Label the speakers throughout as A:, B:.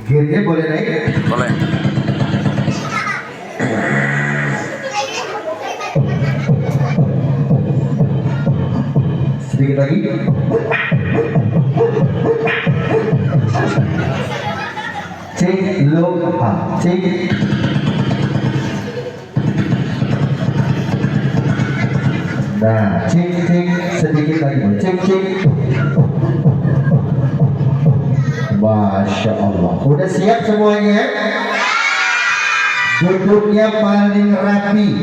A: Gearnya boleh naik?
B: Boleh.
A: Sedikit lagi. Cek low cek. Nah, cek sedikit lagi, cek. Masya Allah. Udah siap semuanya? Duduknya paling rapi.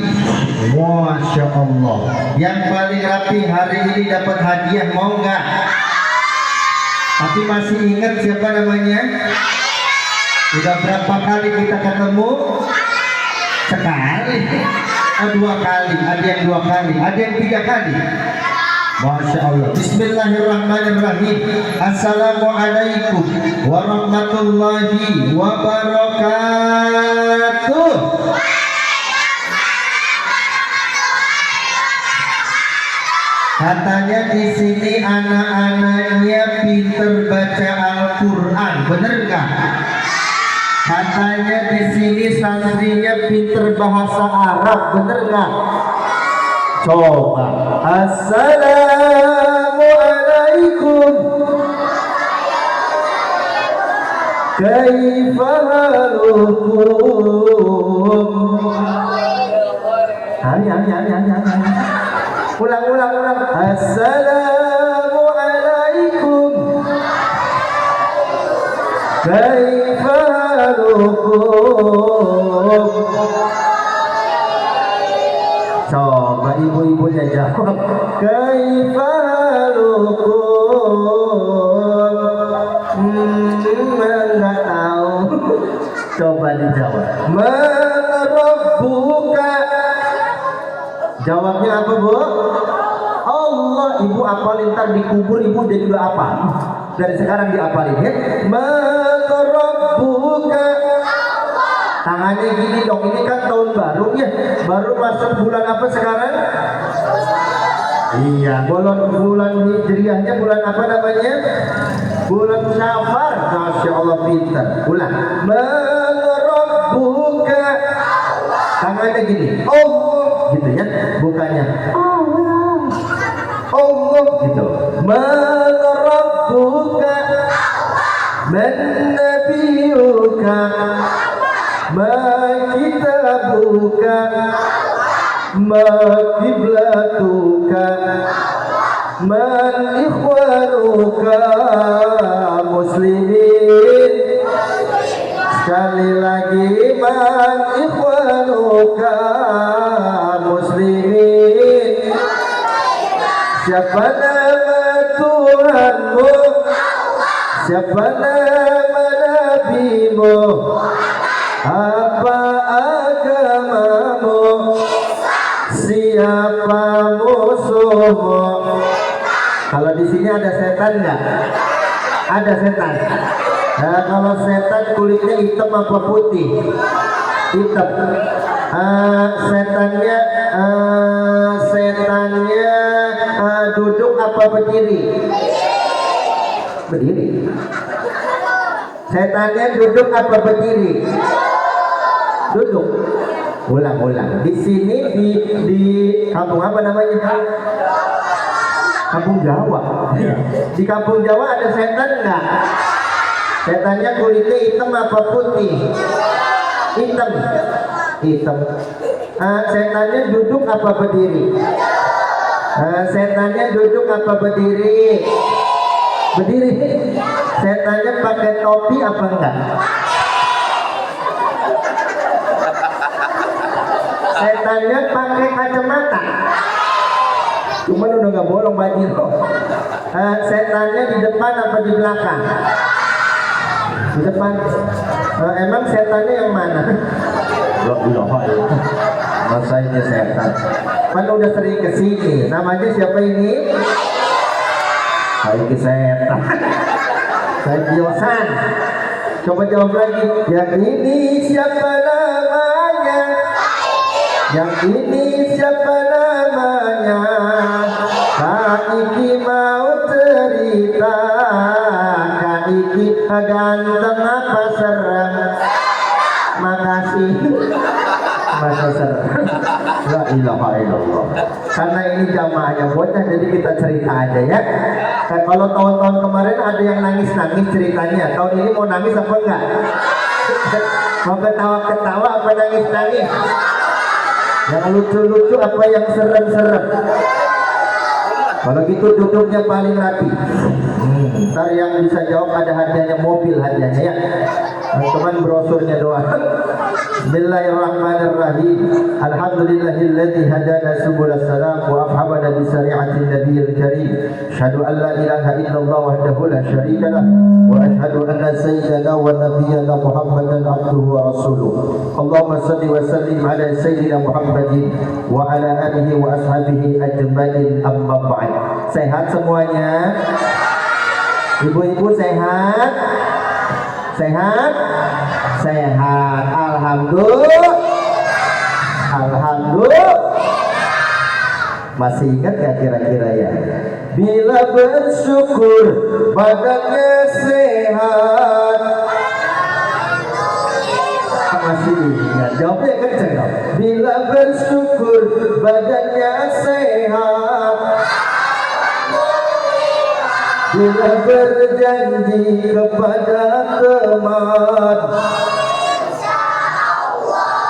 A: Masya Allah. Yang paling rapi hari ini dapat hadiah, mau nggak? Tapi masih ingat siapa namanya? Udah berapa kali kita ketemu? Sekali. Dua kali. Ada yang 2 kali. Ada yang 3 kali. Masya Allah. Bismillahirrahmanirrahim. Assalamualaikum warahmatullahi wabarakatuh. Katanya di sini anak-anaknya pinter baca Al-Quran, bener nggak? Katanya di sini santrinya pinter bahasa Arab, bener nggak? Coba. Assalamualaikum. Kaifa halukum? Hari. Ulang. Assalamualaikum. Kaifa halukum? Coba ibu-ibunya jawab. Kaifa halukum? Enggak tahu. Coba dijawab. Man rabbuka? Jawabnya apa, Bu? Allah. Ibu apalin, ntar dikubur ibu dia juga apa? Dari sekarang diapalin ya. Man rabbuka? Tangannya gini dong, ini kan tahun baru ya. Baru masuk bulan apa sekarang? Iya, bulan Hijriahnya bulan apa namanya? Bulan Syafar. Masya Allah, pintar. Ulang. Man rabbuka? Tangannya gini. Allah, gitu ya. Bukannya Allah gitu. Man rabbuka? Man nabiyuka? Ma kitabuka? Ma kiblatuka? Man ikhwanuka? Muslimin. Sekali lagi, man ikhwanuka? Muslimin. Siapa nama Tuhanmu? Siapa nama Nabimu? Apa agamamu? Siapa musuhmu? Kalau di sini ada setan nggak? Ada setan. Nah, kalau setan kulitnya hitam apa putih? Hitam. Setannya duduk apa berdiri? Berdiri. Setannya duduk apa berdiri? Duduk. Ulang. Di sini di kampung apa namanya? Kampung Jawa. Di kampung Jawa ada setan nggak? Setannya kulitnya hitam apa putih? Hitam. Setannya duduk apa berdiri? Setannya duduk apa berdiri? Berdiri. Setannya pakai topi apa enggak? Setannya pakai kacamata. Cuman udah nggak bolong baju. Setannya di depan apa di belakang? Di depan. Emang setannya yang mana? Masa ini setan? Kan udah sering kesini. Namanya siapa ini? Saya setan. Saya Kiosan. Coba jawab lagi. Yang ini siapa namanya? Yang ini siapa namanya? Kak Iki mau cerita. Kak Kaiki ganteng apa serem? Makasih. Masa serem. La ilaha illallah. Karena ini jamaahnya bocah, jadi kita cerita aja ya. Kalau tahun-tahun kemarin ada yang nangis-nangis ceritanya, tahun ini mau nangis apa enggak? Mau ketawa-ketawa apa nangis-nangis? Yang lucu-lucu apa yang serem-serem? Kalau gitu duduknya paling rapi. Ntar yang bisa jawab ada hadiahnya, mobil hadiahnya ya. Teman-teman brosurnya doa. Bismillahirrahmanirrahim. Alhamdulillahilladzi hadana subulas salam wa afhabana bi syari'atin nabiyil karim. Asyhadu an la ilaha illallah wahdahu la syarika lah wa asyhadu anna sayyidana wa nabiyyana Muhammadan abduhu wa rasuluh. Allahumma shalli wa sallim ala sayyidina Muhammadin wa ala alihi wa ashabihi ajma'in, amma ba'd. Sehat semuanya? Ibu-ibu sehat? Sehat? Sehat. Alhamdulillah. Alhamdulillah. Masih ingat gak kira-kira ya? Bila bersyukur badannya sehat. Masih ingat? Jawabnya kenceng dong. Bila bersyukur badannya sehat. Bila berjanji kepada teman,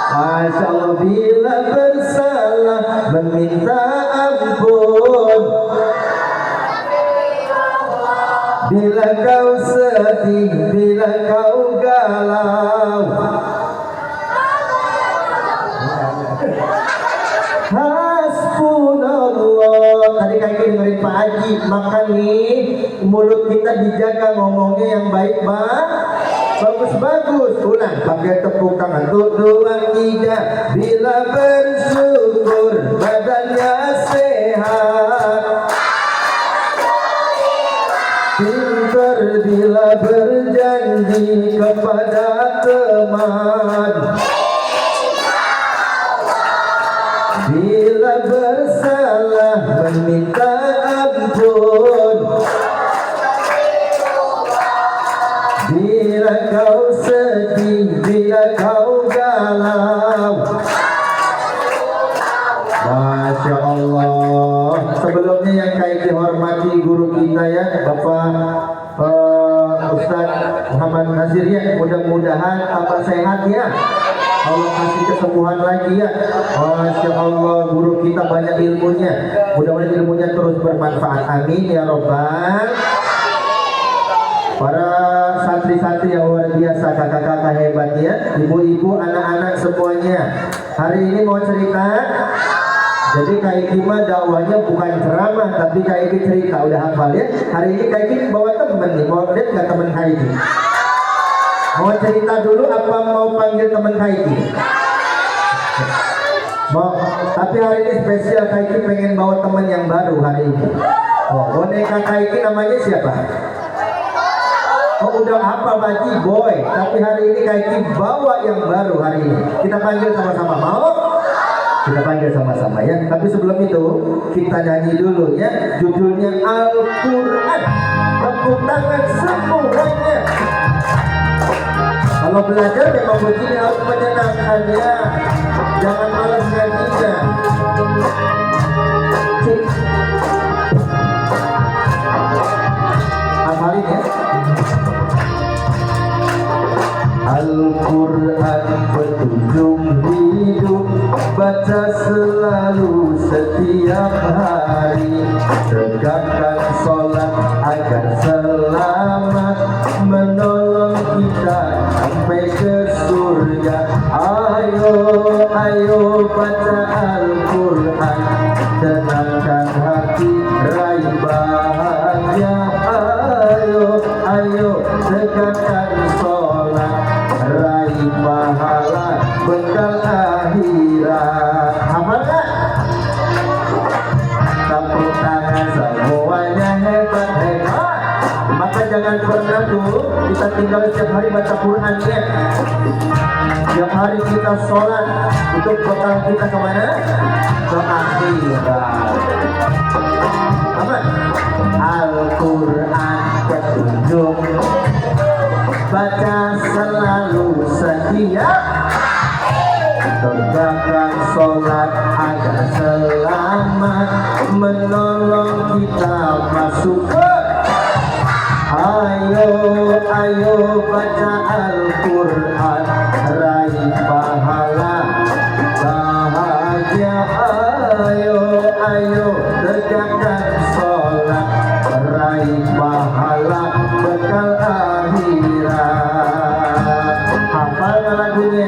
A: Masya Allah. Bila bersalah meminta ampun, bila kau sedih, bila kau galau, hasbunallah. Tadi kayak dengerin Pak Haji, makan nih mulut kita dijaga, ngomongnya yang baik bagus-bagus. Ulang pakai tepuk tangan. 1, 2, 3. Bila bersyukur badannya sehat, pintar bila berjanji kepada teman, bila bersalah meminta ampun, bila kau sedih, bila kau galau. Masya Allah. Sebelumnya yang kami dihormati guru kita ya, Bapak Ustaz Muhammad Nazir ya, mudah-mudahan tambah sehat ya. Allah kasih kesembuhan lagi ya. Masya Allah, guru kita banyak ilmunya. Mudah-mudahan ilmunya terus bermanfaat. Amin ya Robbal. Para santri-santri yang luar biasa, kakak-kakak hebat ya, ibu-ibu, anak-anak semuanya. Hari ini mau cerita. Jadi Kak Iki mah dakwahnya bukan ceramah, tapi Kak Iki cerita, udah hafal ya. Hari ini Kak Iki bawa temen nih, mau lihat nggak temen Kak Iki? Mau cerita dulu apa mau panggil temen Kak Iki? Mau, tapi hari ini spesial Kak Iki pengen bawa temen yang baru hari ini. Oh, boneka Kak Iki namanya siapa? Oh, udah apa Baji Boy, tapi hari ini Kak Iki bawa yang baru hari ini. Kita panggil sama-sama, mau? Kita panggil sama-sama ya. Tapi sebelum itu kita nyanyi dulu ya. Judulnya Al-Quran. Tepuk tangan semuanya. Kalau belajar memang begini, harus menyenangkan ya. Jangan malas nyanyinya. Hafalin ya. Al-Quran petunjuk hidup, baca selalu setiap hari. Tegakkan sholat agar selamat, menolong kita sampai ke surga. Ayo, ayo baca Al-Quran, tenangkan hati, raih bahagia. Ayo, ayo tegakkan sholat, raih pahala, bekal akhirat. Hafal gak? Tepuk tangan semuanya, hebat-hebat. Maka jangan pernah tuh kita tinggal setiap hari baca Quran ya. Setiap hari kita sholat, untuk bekal kita kemana? Ke akhirat. Apa? Al-Quran petunjuk siap tegakkan sholat agar selamat menolong kita masuk ke. Ayo baca Al-Quran, raih pahala bahagia. Ayo tegakkan sholat, raih pahala bekal akhirat. Hafal lagunya?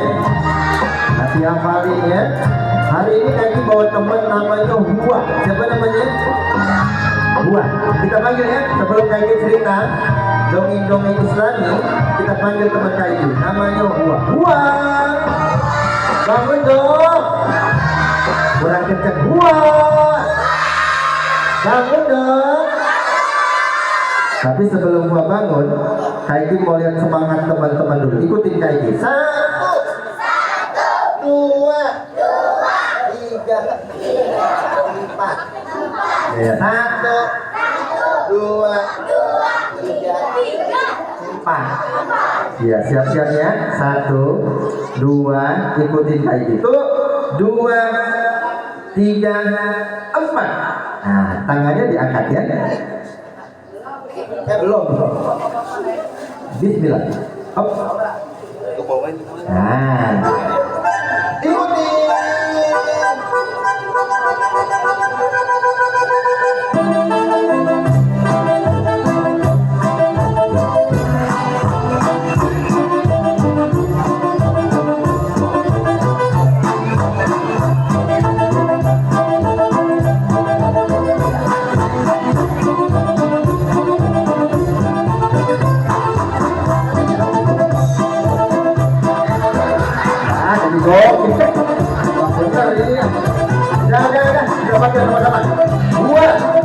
A: Nanti hafalin ya. Hari ini kaki bawa teman namanya Hua. Siapa namanya? Hua. Kita panggil ya. Sebelum kaki cerita dongeng-dongeng Islami, kita panggil teman kaki. Namanya Hua. Hua, bangun dong. Kurang kencang. Hua, bangun dong. Tapi sebelum Hua bangun, Kaiki mau lihat semangat teman-teman dulu. Ikutin Kaiki. 1, 2, 3, 4. Ya, 1, 2, 3, 4. Ya, siap-siap ya. 1, 2, ikutin kayak gitu. 2, 3, 4. Nah, tangannya diangkat ya. Belum. Bismillah. Hop. Nah, ikutin.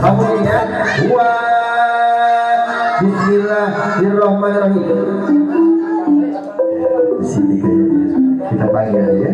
A: Bangun ya. Bismillahirrahmanirrahim. Di sini kita panggil ya.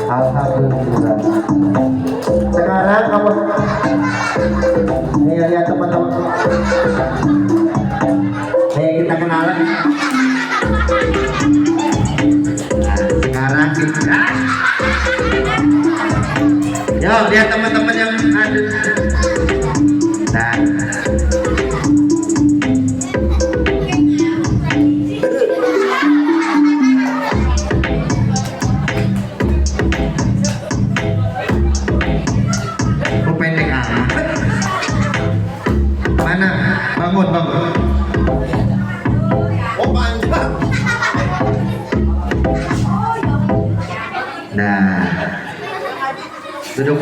A: Alhamdulillah. Sekarang kamu nih lihat teman-teman. Nih kita kenalan. Nah, sekarang kita. Yo lihat teman-teman yang ada. Nah. Bangun. Oh panjang. Nah, duduk.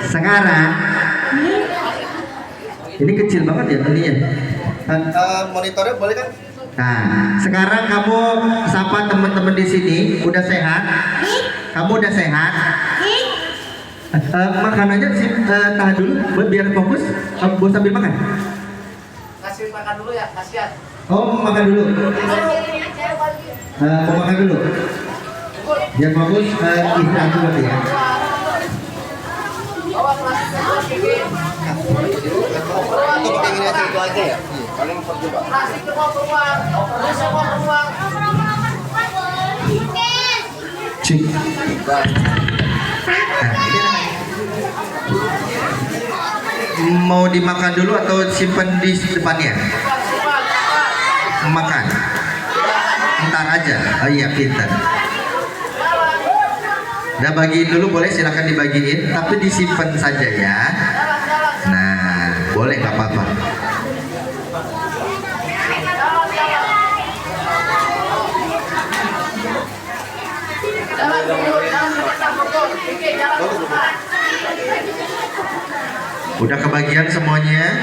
A: Sekarang ini kecil banget ya ininya. Monitornya boleh kan? Nah, sekarang kamu sapa teman-teman di sini. Udah sehat? Kamu udah sehat? Makanannya sih tahan dulu biar fokus. Kamu sambil makan.
B: Kasih makan dulu ya, kasihan.
A: Oh, makan dulu. Mau makan dulu. Biar fokus istirahat dulu berarti ya.
B: Bawa plastik gigi.
C: Itu pakai gini aja itu aja ya. Paling percoba.
B: Plastik semua keluar. Semua keluar.
A: Cik. Mau dimakan dulu atau simpan di depannya? Makan. Ntar aja. Oh iya, pintar. Udah bagiin dulu boleh, silahkan dibagiin, tapi disimpan saja ya. Nah, boleh nggak apa-apa. Udah kebagian semuanya?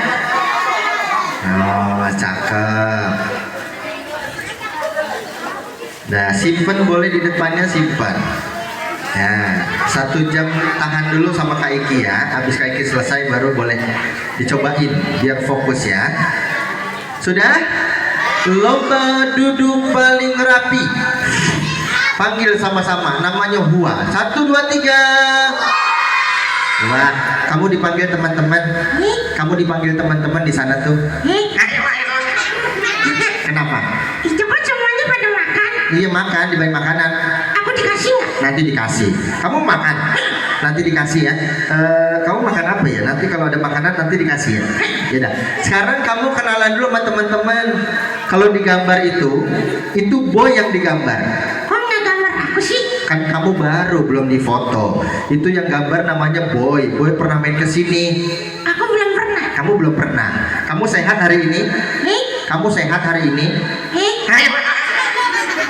A: Oh, cakep. Nah, simpen boleh di depannya, simpan. Ya, 1 jam tahan dulu sama Kak Iki ya. Habis Kak Iki selesai baru boleh dicobain biar fokus ya. Sudah? Lomba duduk paling rapi. Panggil sama-sama, namanya Hua. 1, 2, 3. Wah, kamu dipanggil teman-teman. Kamu dipanggil teman-teman di sana tuh. Kenapa?
D: Itu kan semuanya pada makan.
A: Iya makan, dibagi makanan.
D: Aku dikasih nggak?
A: Nanti dikasih. Kamu makan, nanti dikasih ya. Kamu makan apa ya? Nanti kalau ada makanan nanti dikasih ya. Yaudah. Sekarang kamu kenalan dulu sama teman-teman. Kalau digambar itu boy yang digambar.
D: Kok nggak gambar aku sih?
A: Kan kamu baru belum difoto. Itu yang gambar namanya boy. Boy pernah main ke sini.
D: Aku belum pernah.
A: Kamu belum pernah. Kamu sehat hari ini? Kamu sehat hari ini?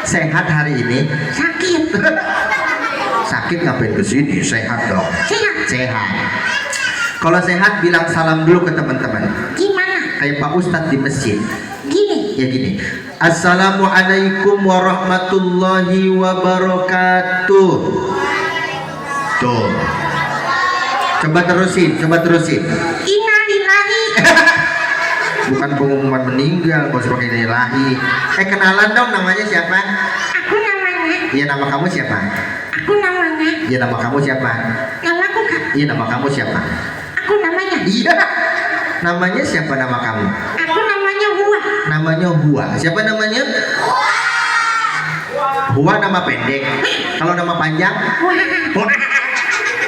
A: Sehat hari ini?
D: Sakit.
A: Sakit ngapain ke sini? Sehat dong.
D: Sehat.
A: Sehat. Kalau sehat bilang salam dulu ke teman-teman.
D: Gimana?
A: Kayak Pak Ustadz di masjid.
D: Gini.
A: Ya gini. Assalamualaikum warahmatullahi wabarakatuh. Tuh. Coba terusin, coba terusin.
D: Innalillahi.
A: Bukan pengumuman meninggal, bos pakai ilahi. Kenalan dong, namanya siapa?
D: Aku namanya.
A: Iya, nama kamu siapa?
D: Aku namanya.
A: Iya, nama kamu siapa?
D: Namaku Kak.
A: Iya, nama kamu siapa?
D: Aku namanya.
A: Iya. Namanya siapa nama kamu?
D: Aku namanya Hua.
A: Namanya Hua. Siapa namanya? Hua nama pendek. Kalau nama panjang?
D: Wah.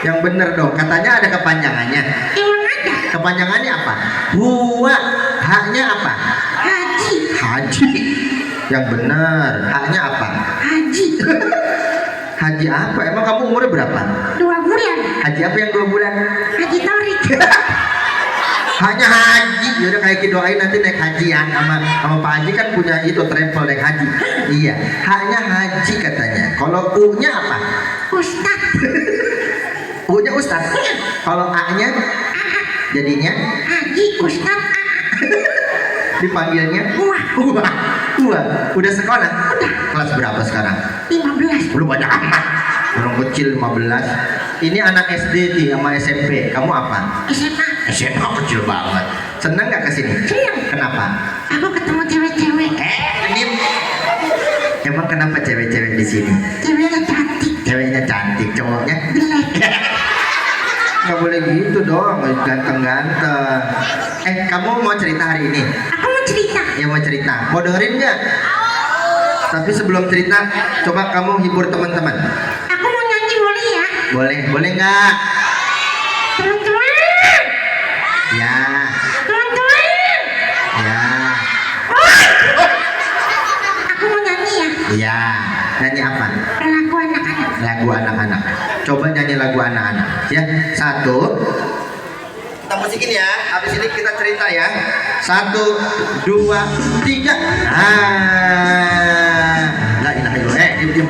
A: Yang bener dong. Katanya ada kepanjangannya.
D: Emang ada?
A: Kepanjangannya apa? Hua. Haknya apa?
D: Haji.
A: Haji. Yang bener. Haknya apa?
D: Haji.
A: Haji apa? Emang kamu umurnya berapa?
D: 2 bulan.
A: Haji apa yang 2 bulan?
D: Haji Torik.
A: Hanya haji. Yaudah kayak doain nanti naik haji ya. Sama Pak Haji kan punya itu travel naik haji. Iya. Hanya haji katanya. Kalau U-nya apa?
D: Ustad.
A: U-nya Ustaz. Kalau A-nya jadinya
D: Haji Ustad.
A: dipanggilnya
D: Wah.
A: Wah. Wah. Udah sekolah? Kelas berapa sekarang?
D: 15.
A: Belum banyak amat. Orang kecil 15. Ini anak SD nih sama SMP. Kamu apa?
D: SMA.
A: SMA kecil banget. Senang nggak kesini?
D: Senang.
A: Kenapa?
D: Aku ketemu cewek-cewek.
A: Ini emang kenapa cewek-cewek di sini?
D: Ceweknya cantik.
A: Ceweknya cantik, cowoknya
D: Jelek.
A: nggak boleh gitu dong, ganteng-ganteng. Kamu mau cerita hari ini?
D: Aku mau cerita.
A: Ya mau cerita. Mau dengerin nggak? Tapi sebelum cerita, coba kamu hibur teman-teman.
D: Aku mau nyanyi boleh ya?
A: Boleh, boleh nggak?
D: Teman-teman.
A: Ya,
D: Teman-teman.
A: ya,
D: Aku mau nyanyi ya.
A: ya. Nyanyi apa?
D: Lagu anak-anak.
A: Lagu anak-anak. Coba nyanyi lagu anak-anak. Ya, 1. Kita musikin ya. Habis ini kita cerita ya. 1, 2, 3. La ilaha illallah. Diam.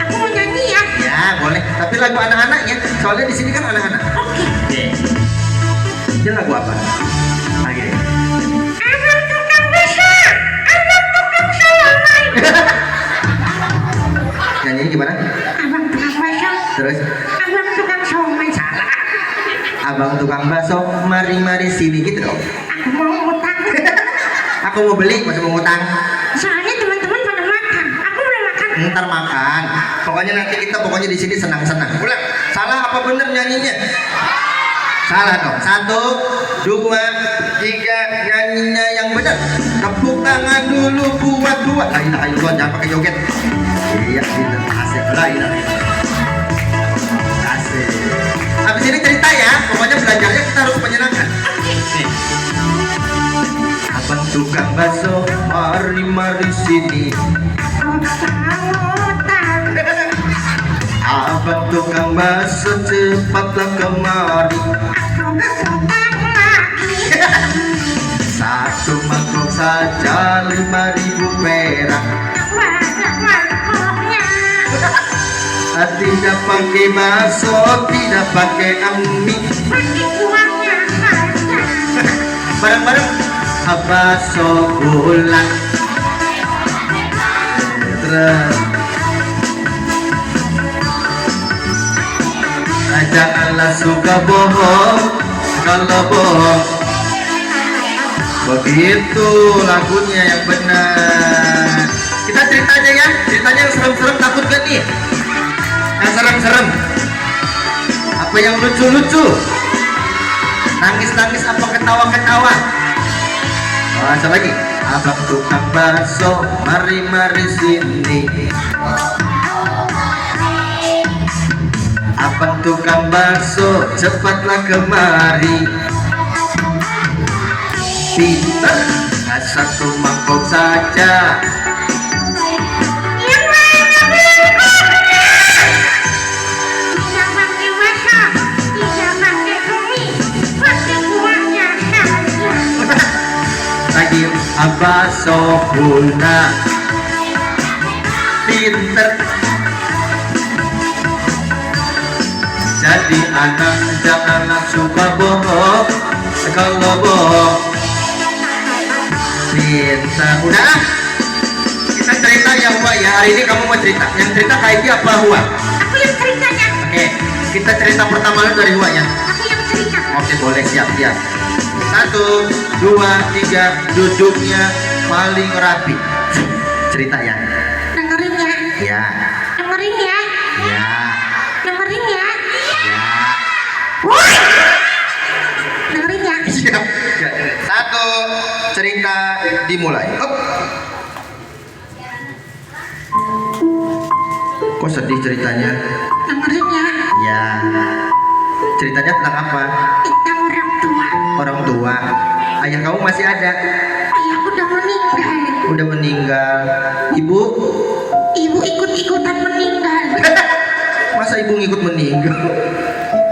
D: Aku mau nyanyi ya.
A: Ya, boleh. Tapi lagu anak-anaknya. Soalnya di sini kan anak-anak. Oke. Ini lagu apa? Lagi deh.
D: Abang tukang besar. Abang tukang salaman.
A: Nyanyinya gimana?
D: Abang tukang bakso.
A: Terus,
D: Abang tukang somai. Salah.
A: abang tukang bakso, mari sini gitu dong.
D: Aku mau utang.
A: Aku mau beli, masih mau ngutang.
D: Soalnya teman-teman pada makan. Aku belum makan.
A: Ntar makan. Pokoknya nanti kita di sini senang-senang. Ulang. Salah apa bener nyanyinya? Salah dong. 1, 2, 3. Nyanyinya yang benar. Tepuk tangan dulu buat dua. La ilaha illallah, jangan pakai joget. Iya, gitu. Asik. La ilaha illallah. Asik. Habis ini cerita ya. Pokoknya belajarnya kita harus menyenangkan. Nih. Abang tukang bakso, mari sini.
D: Utang.
A: Abang tukang bakso, cepatlah kemari.
D: Aku utang lagi.
A: 1 mangkok saja 5.000 perak.
D: Banyak mangkoknya.
A: Tidak pakai bakso, tidak pakai mie.
D: Pakai uangnya saja.
A: Bareng-bareng bakso bulat. stres. Janganlah suka bohong, kalau bohong. Begitu lagunya yang benar. Kita ceritanya ya, ceritanya yang serem-serem, takut gak nih? Yang serem-serem. Apa yang lucu-lucu? Nangis-nangis apa ketawa-ketawa? Masa lagi? Abang tukang bakso, mari-mari sini. Abang tukang bakso, cepatlah kemari. Pinter, nggak satu mangkok saja.
D: Tidak pakai masak, tidak pakai bumi, pakai buahnya saja.
A: Lagi bakso guna. Pinter. Jadi anak janganlah suka bohong, kalau bohong. Pinter. Udah, kita cerita ya Hua ya. Hari ini kamu mau cerita. Yang cerita Kaigi apa Hua?
D: Aku yang ceritanya,
A: Oke, kita cerita pertama dulu dari Hua ya.
D: aku yang cerita.
A: Oke, boleh, siap. 1, 2, 3, duduknya paling rapi. Cerita ya.
D: Dengerin ya,
A: Ya,
D: dengerin ya,
A: ya,
D: dengerin ya,
A: ya.
D: dengerin ya.
A: Siap. 1, cerita dimulai. Up. Kok sedih ceritanya?
D: Dengerin ya,
A: Ya. Ceritanya tentang apa?
D: tentang orang tua.
A: Orang tua. Ayah kamu masih ada?
D: Ayahku udah meninggal.
A: Udah meninggal. Ibu?
D: Ibu ikut-ikutan meninggal.
A: Masa ibu ngikut meninggal?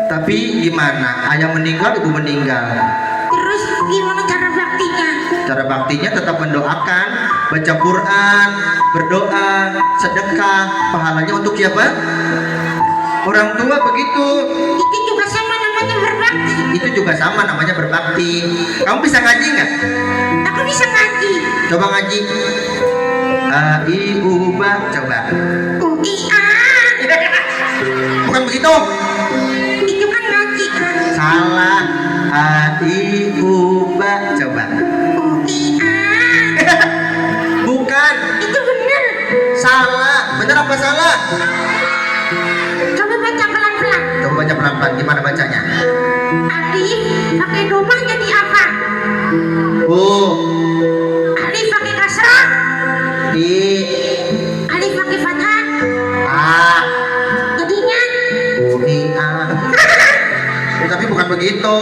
A: Tapi gimana? Ayah meninggal, ibu meninggal.
D: Terus gimana cara baktinya?
A: Cara baktinya tetap mendoakan, baca Quran, berdoa, sedekah. Pahalanya untuk siapa? Orang tua begitu.
D: Itu juga sama namanya berbakti.
A: Itu juga sama namanya berbakti. Kamu bisa ngaji nggak?
D: Aku bisa ngaji.
A: Coba ngaji. A I U Ba, coba.
D: UIA.
A: Bukan begitu.
D: Itu kan ngaji kan.
A: Salah. A I U Ba, coba.
D: UIA.
A: Bukan.
D: Itu bener.
A: Salah. Bener apa salah?
D: Coba baca pelan-pelan.
A: Coba baca pelan-pelan. Gimana bacanya?
D: Alif pakai domah jadi apa? Alif pakai kasrah.
A: I
D: Alif pakai fathah.
A: A
D: Jadinya
A: U I A. Tapi bukan begitu,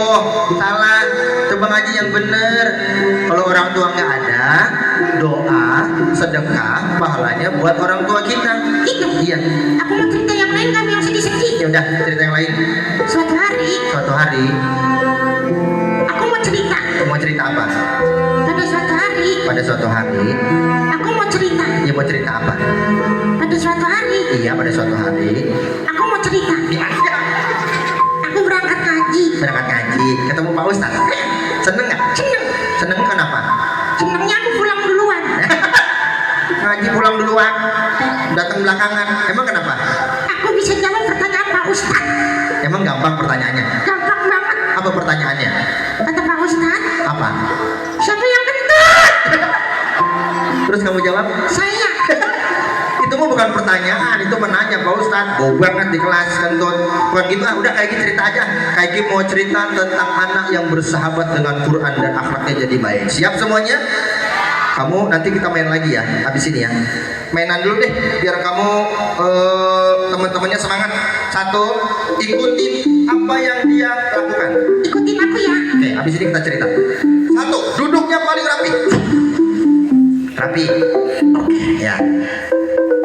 A: salah. Coba ngaji yang bener. Kalau orang tua nggak ada, doa, sedekah, pahalanya buat orang tua kita.
D: itu.
A: Iya.
D: Aku mau cerita yang lain, kamu yang sedih-sedih.
A: Ya udah, cerita yang lain.
D: Suatu hari
A: Suatu hari,
D: aku mau cerita.
A: mau cerita apa?
D: Pada suatu hari
A: Pada suatu hari,
D: aku mau cerita.
A: ya mau cerita apa?
D: Pada suatu hari
A: Iya, pada suatu hari.
D: aku mau cerita.
A: Gimana?
D: Aku berangkat ngaji.
A: Berangkat ngaji, ketemu Pak Ustadz. Seneng nggak?
D: Seneng.
A: Seneng kenapa?
D: Senengnya aku pulang duluan.
A: Ngaji pulang duluan, datang belakangan. Emang kenapa?
D: Aku bisa jawab pertanyaan Pak Ustadz.
A: Emang gampang pertanyaannya?
D: Gampang banget.
A: Apa pertanyaannya?
D: Kata Pak Ustadz,
A: Apa?
D: siapa yang kentut?
A: Terus kamu jawab?
D: Saya.
A: Itu mah bukan pertanyaan, itu menanya Pak Ustadz. Bau banget di kelas kentut. Bukan gitu, udah kayak gitu cerita aja. Kayak gitu mau cerita tentang anak yang bersahabat dengan Quran dan akhlaknya jadi baik. Siap semuanya? Kamu nanti kita main lagi ya, habis ini ya. Mainan dulu deh, biar kamu teman-temannya semangat. 1, ikutin apa yang dia lakukan.
D: Ikutin aku ya.
A: Oke, habis ini kita cerita. 1, duduknya paling rapi. Rapi. Ya,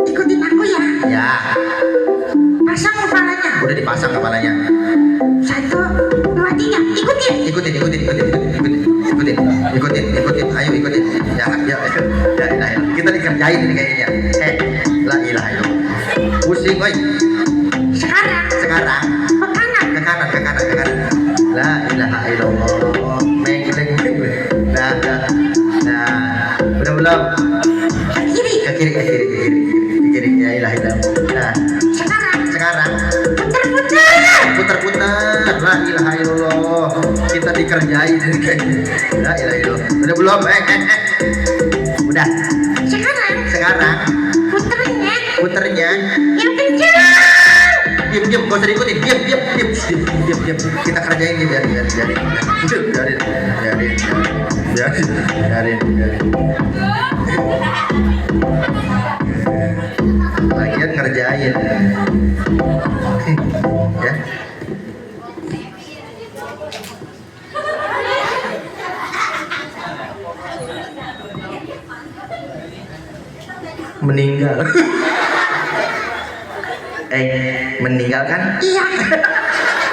D: Ikutin aku ya.
A: ya.
D: Pasang kepalanya.
A: Udah dipasang kepalanya.
D: 1, 2, 3. Ikutin.
A: Ikutin. Ayo ikutin. Ya. Kita dikerjain ini kayaknya. La ilaha illallah. Pusing, oi.
D: Sekarang
A: Sekarang
D: ke kanan.
A: ke kanan. La ilaha illallah. Meng. Nah. Udah belum?
D: Ke kiri.
A: Ke kiri. ngerjain la ilaha illallah. Udah belum? Udah. Sekarang puternya
D: yang kencang.
A: diam gak usah diikutin, diam. Kita kerjain dia, biarin. Lagian ngerjain ya. Meninggal. Meninggal kan?
D: Iya.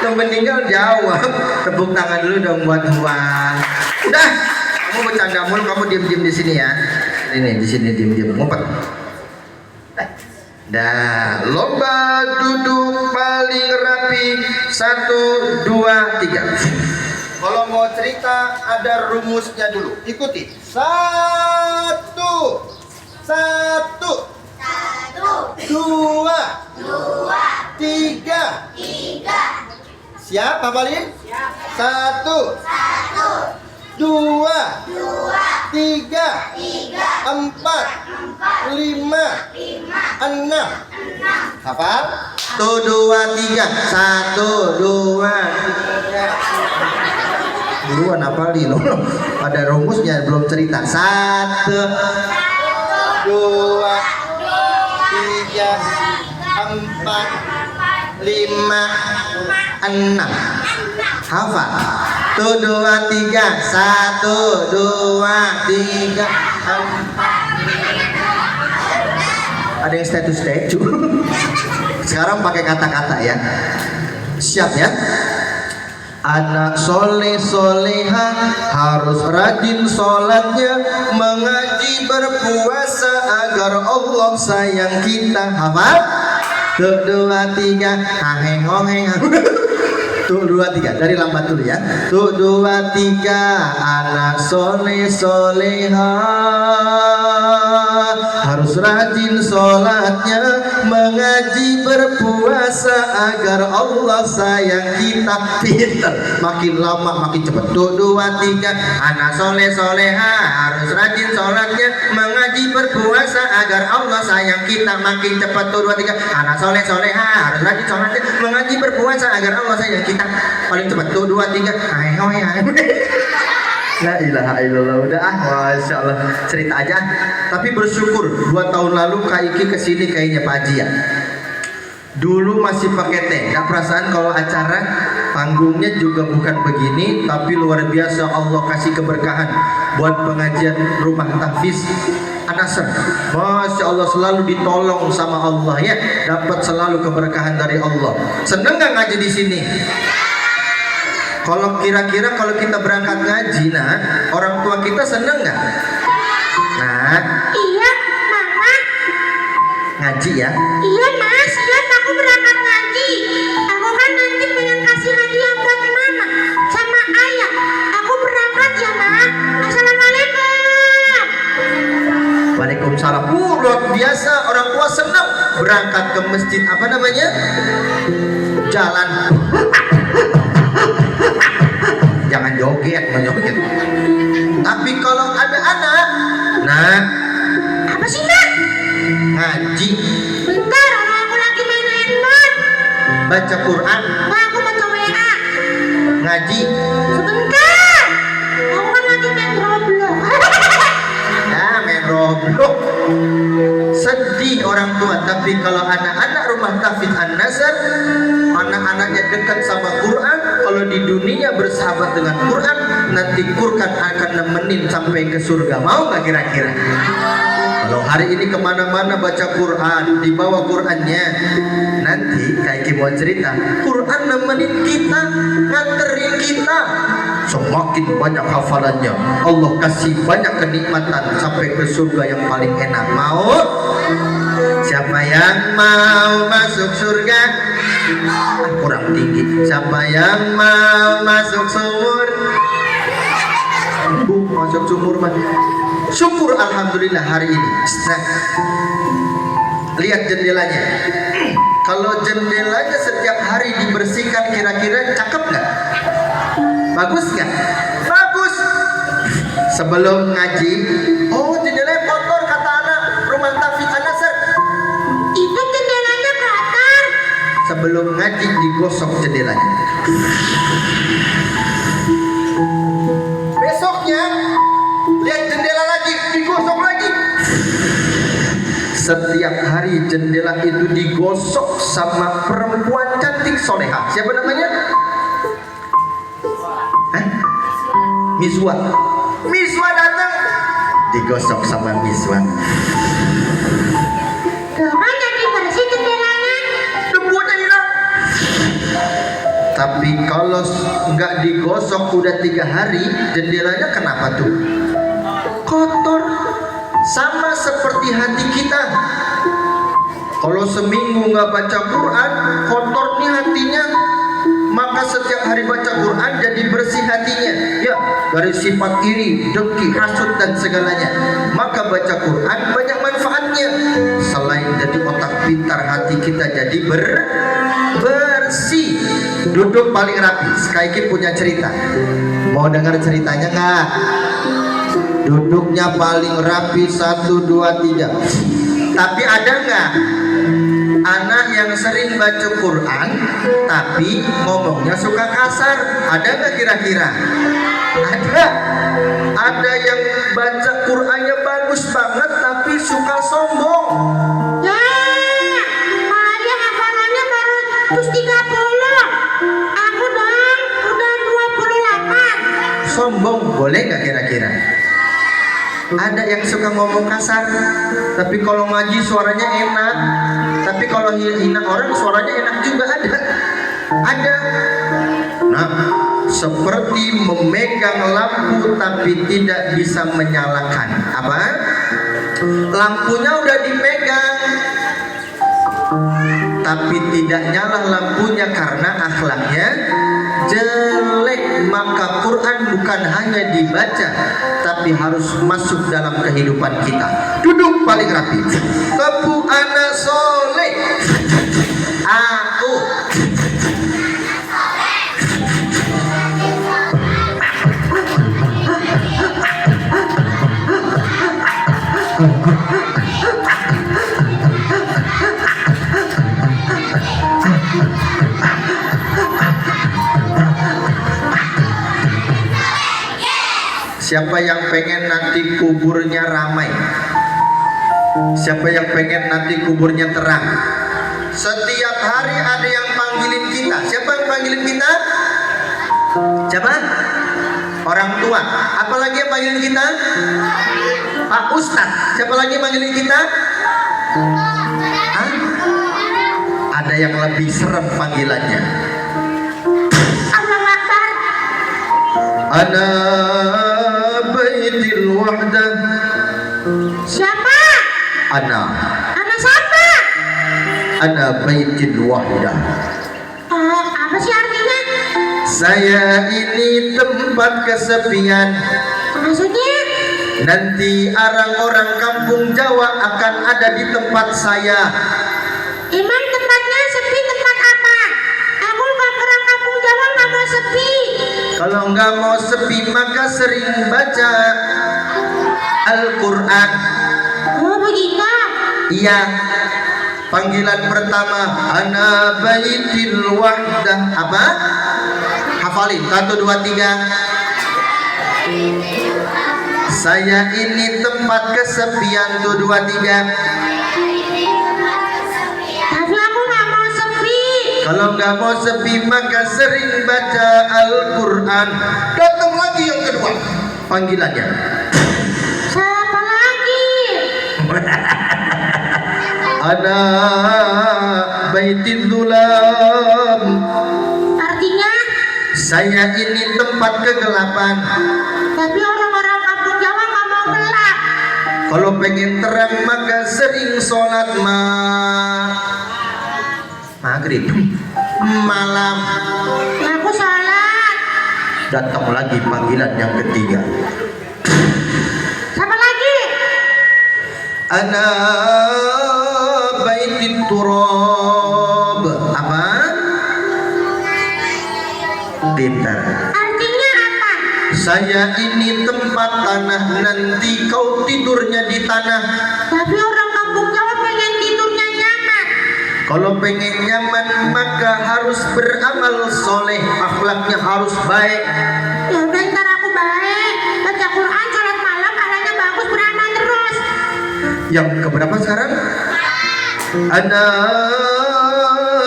A: Lo meninggal jawab. Tepuk tangan dulu dong buat Huang. Udah, kamu bercanda mulu, kamu diem di sini ya. Ini di sini diem ngumpet. Dah, lomba duduk paling rapi 1, 2, 3. Kalau mau cerita ada rumusnya dulu. Ikuti. 1, 2, 3. Siap, hafalin? 1, 2, 3, 4, 5, 6. Hafal? 1, 2, 3. 1, 2, 3. Duluan hafalin loh. Ada rumusnya belum cerita. 1, 2, 3, 4, 5, 6. Hafal? 1, 2, 3. 1, 2, 3, 4. Ada yang statue. Sekarang pakai kata-kata ya. Siap ya? Anak soleh soleha harus rajin sholatnya, mengaji berpuasa agar Allah sayang kita. Hafal? 1, 2, 3. Haheng hongeng. 1, 2, 3. Dari lambat dulu ya. 1, 2, 3. Anak soleh soleha harus rajin sholatnya, mengaji berpuasa agar Allah sayang kita. Pinter. Makin lama makin cepat. 1, 2, 3. Anak soleh soleha harus rajin sholatnya, mengaji berpuasa agar Allah sayang kita. Makin cepat. 1, 2, 3. Anak soleh soleha harus rajin sholatnya, mengaji berpuasa agar Allah sayang kita. Paling cepat. 1, 2, 3. Hai. La ilaha illallah. Udah Masya Allah, cerita aja. Tapi bersyukur 2 tahun lalu Kak Iki kesini kayaknya Pak Haji ya. Dulu masih pakai tenda. Perasaan kalau acara panggungnya juga bukan begini, tapi luar biasa Allah kasih keberkahan buat pengajian rumah tahfiz An-Nasr. Masya Allah, selalu ditolong sama Allah ya, dapat selalu keberkahan dari Allah. Seneng nggak ngaji di sini? Kalau kira-kira kalau kita berangkat ngaji, nah orang tua kita seneng nggak? Nah,
D: Iya, Mama.
A: ngaji ya.
D: Iya, Mas. Lihat aku berangkat ngaji. Aku kan nanti pengen kasih hadiah buat Mama sama Ayah. Aku berangkat ya, Ma. Assalamualaikum.
A: Waalaikumsalam. Luar biasa, orang tua senang berangkat ke masjid apa namanya? Jalan. Jangan joget, menjoget. Tapi kalau ada anak, nah,
D: Apa sih, Nak?
A: ngaji,
D: Bentar, orang aku lagi main handphone.
A: baca Quran,
D: Ma, aku baca WA.
A: ngaji.
D: Sebentar. Aku kan lagi main Roblox.
A: Ya, main Roblox. Sedih orang tua. Tapi kalau anak-anak rumah tahfiz An-Nasr, anak-anaknya dekat sama Quran, kalau di dunia bersahabat dengan Quran, nanti Quran akan nemenin sampai ke surga. Mau nggak kira-kira? Kalau hari ini kemana-mana baca Quran, dibawa Qurannya, nanti kayak Kim mau cerita, Quran nemenin kita, nganterin kita. Semakin banyak hafalannya, Allah kasih banyak kenikmatan sampai ke surga yang paling enak. Mau? Siapa yang mau masuk surga? Kurang tinggi. Siapa yang mau masuk sumur? Masuk sumur mah. Syukur alhamdulillah hari ini. Nah, lihat jendelanya. Kalau jendelanya setiap hari dibersihkan, kira-kira cakep nggak? Bagus nggak? Bagus. Sebelum ngaji, oh jendelanya kotor kata anak rumah Taufik An-Nasr.
D: Itu jendelanya kotor.
A: Sebelum ngaji digosok jendelanya. Besoknya lihat jendela lagi, digosok lagi. Setiap hari jendela itu digosok sama perempuan cantik soleha. Siapa namanya? Miswa. Miswa datang, digosok sama Miswa.
D: Kemana dibersih jendelanya?
A: Debunya hilang. Tapi kalau nggak digosok udah 3 hari, jendelanya kenapa tuh? Kotor. Sama seperti hati kita. Kalau seminggu nggak baca Quran, kotor nih hatinya. Maka setiap hari baca Quran jadi bersih hatinya. Ya, dari sifat iri, dengki, hasut dan segalanya. Maka baca Quran banyak manfaatnya. Selain jadi otak pintar, hati kita jadi bersih. Duduk paling rapi. Skyki punya cerita. Mau dengar ceritanya nggak? Duduknya paling rapi 1, 2, 3. Tapi ada nggak anak yang sering baca Quran tapi ngomongnya suka kasar? Ada nggak kira-kira? Ada. Ada yang baca Qurannya bagus banget tapi suka sombong.
D: Ya, kalau dia hafalannya baru terus 30. Aku dong udah 28.
A: Sombong boleh nggak kira-kira? Ada yang suka ngomong kasar, tapi kalau ngaji suaranya enak. Tapi kalau hina orang suaranya enak juga ada. Ada. Nah, seperti memegang lampu tapi tidak bisa menyalakan. Apa? Lampunya udah dipegang, tapi tidak nyala lampunya karena akhlaknya jelek. Maka Quran bukan hanya dibaca tapi harus masuk dalam kehidupan kita. Duduk paling rapi. Kepu anak soleh. Aku. Siapa yang pengen nanti kuburnya ramai? Siapa yang pengen nanti kuburnya terang? Setiap hari ada yang panggilin kita. Siapa yang panggilin kita? Siapa? Orang tua. Apalagi yang panggilin kita? Pak Ustadz. Siapa lagi yang panggilin kita? Hah? Ada yang lebih serem panggilannya.
D: Allahu Akbar.
A: Ana baitil wahdah.
D: Siapa?
A: Ana
D: siapa?
A: Ana baitil wahdah.
D: Apa sih artinya?
A: Saya ini tempat kesepian.
D: Maksudnya?
A: Nanti orang-orang kampung Jawa akan ada di tempat saya.
D: Emang tempatnya sepi tempat apa? Aku orang kampung Jawa nggak mau sepi.
A: Kalau nggak mau sepi maka sering baca Al-Quran.
D: Oh begitu?
A: Iya. Panggilan pertama Ana baitil wahdah. Apa? Hafalin 1, 2, 3. Saya ini tempat kesepian. 1, 2, 3.
D: Tapi aku nggak mau sepi.
A: Kalau nggak mau sepi maka sering baca Al-Quran. Datang lagi yang kedua panggilannya.
D: Siapa lagi?
A: Ada baitil zulam.
D: Artinya?
A: Saya ini tempat kegelapan.
D: Tapi orang-orang kampung Jawa nggak mau gelap.
A: Kalau pengen terang maka sering sholat maghrib malam.
D: Aku sholat.
A: Datang lagi panggilan yang ketiga.
D: Siapa lagi?
A: Ana baitit turab. Apa? Pintar.
D: Artinya?
A: Saya ini tempat tanah, nanti kau tidurnya di tanah.
D: Tapi orang kampung Jawa pengen tidurnya nyaman.
A: Kalau pengen nyaman maka harus beramal soleh, akhlaknya harus baik.
D: Ya udah ntar aku baik, baca Quran, sholat malam, ahlaknya bagus, beramal terus.
A: Yang keberapa sekarang? Ana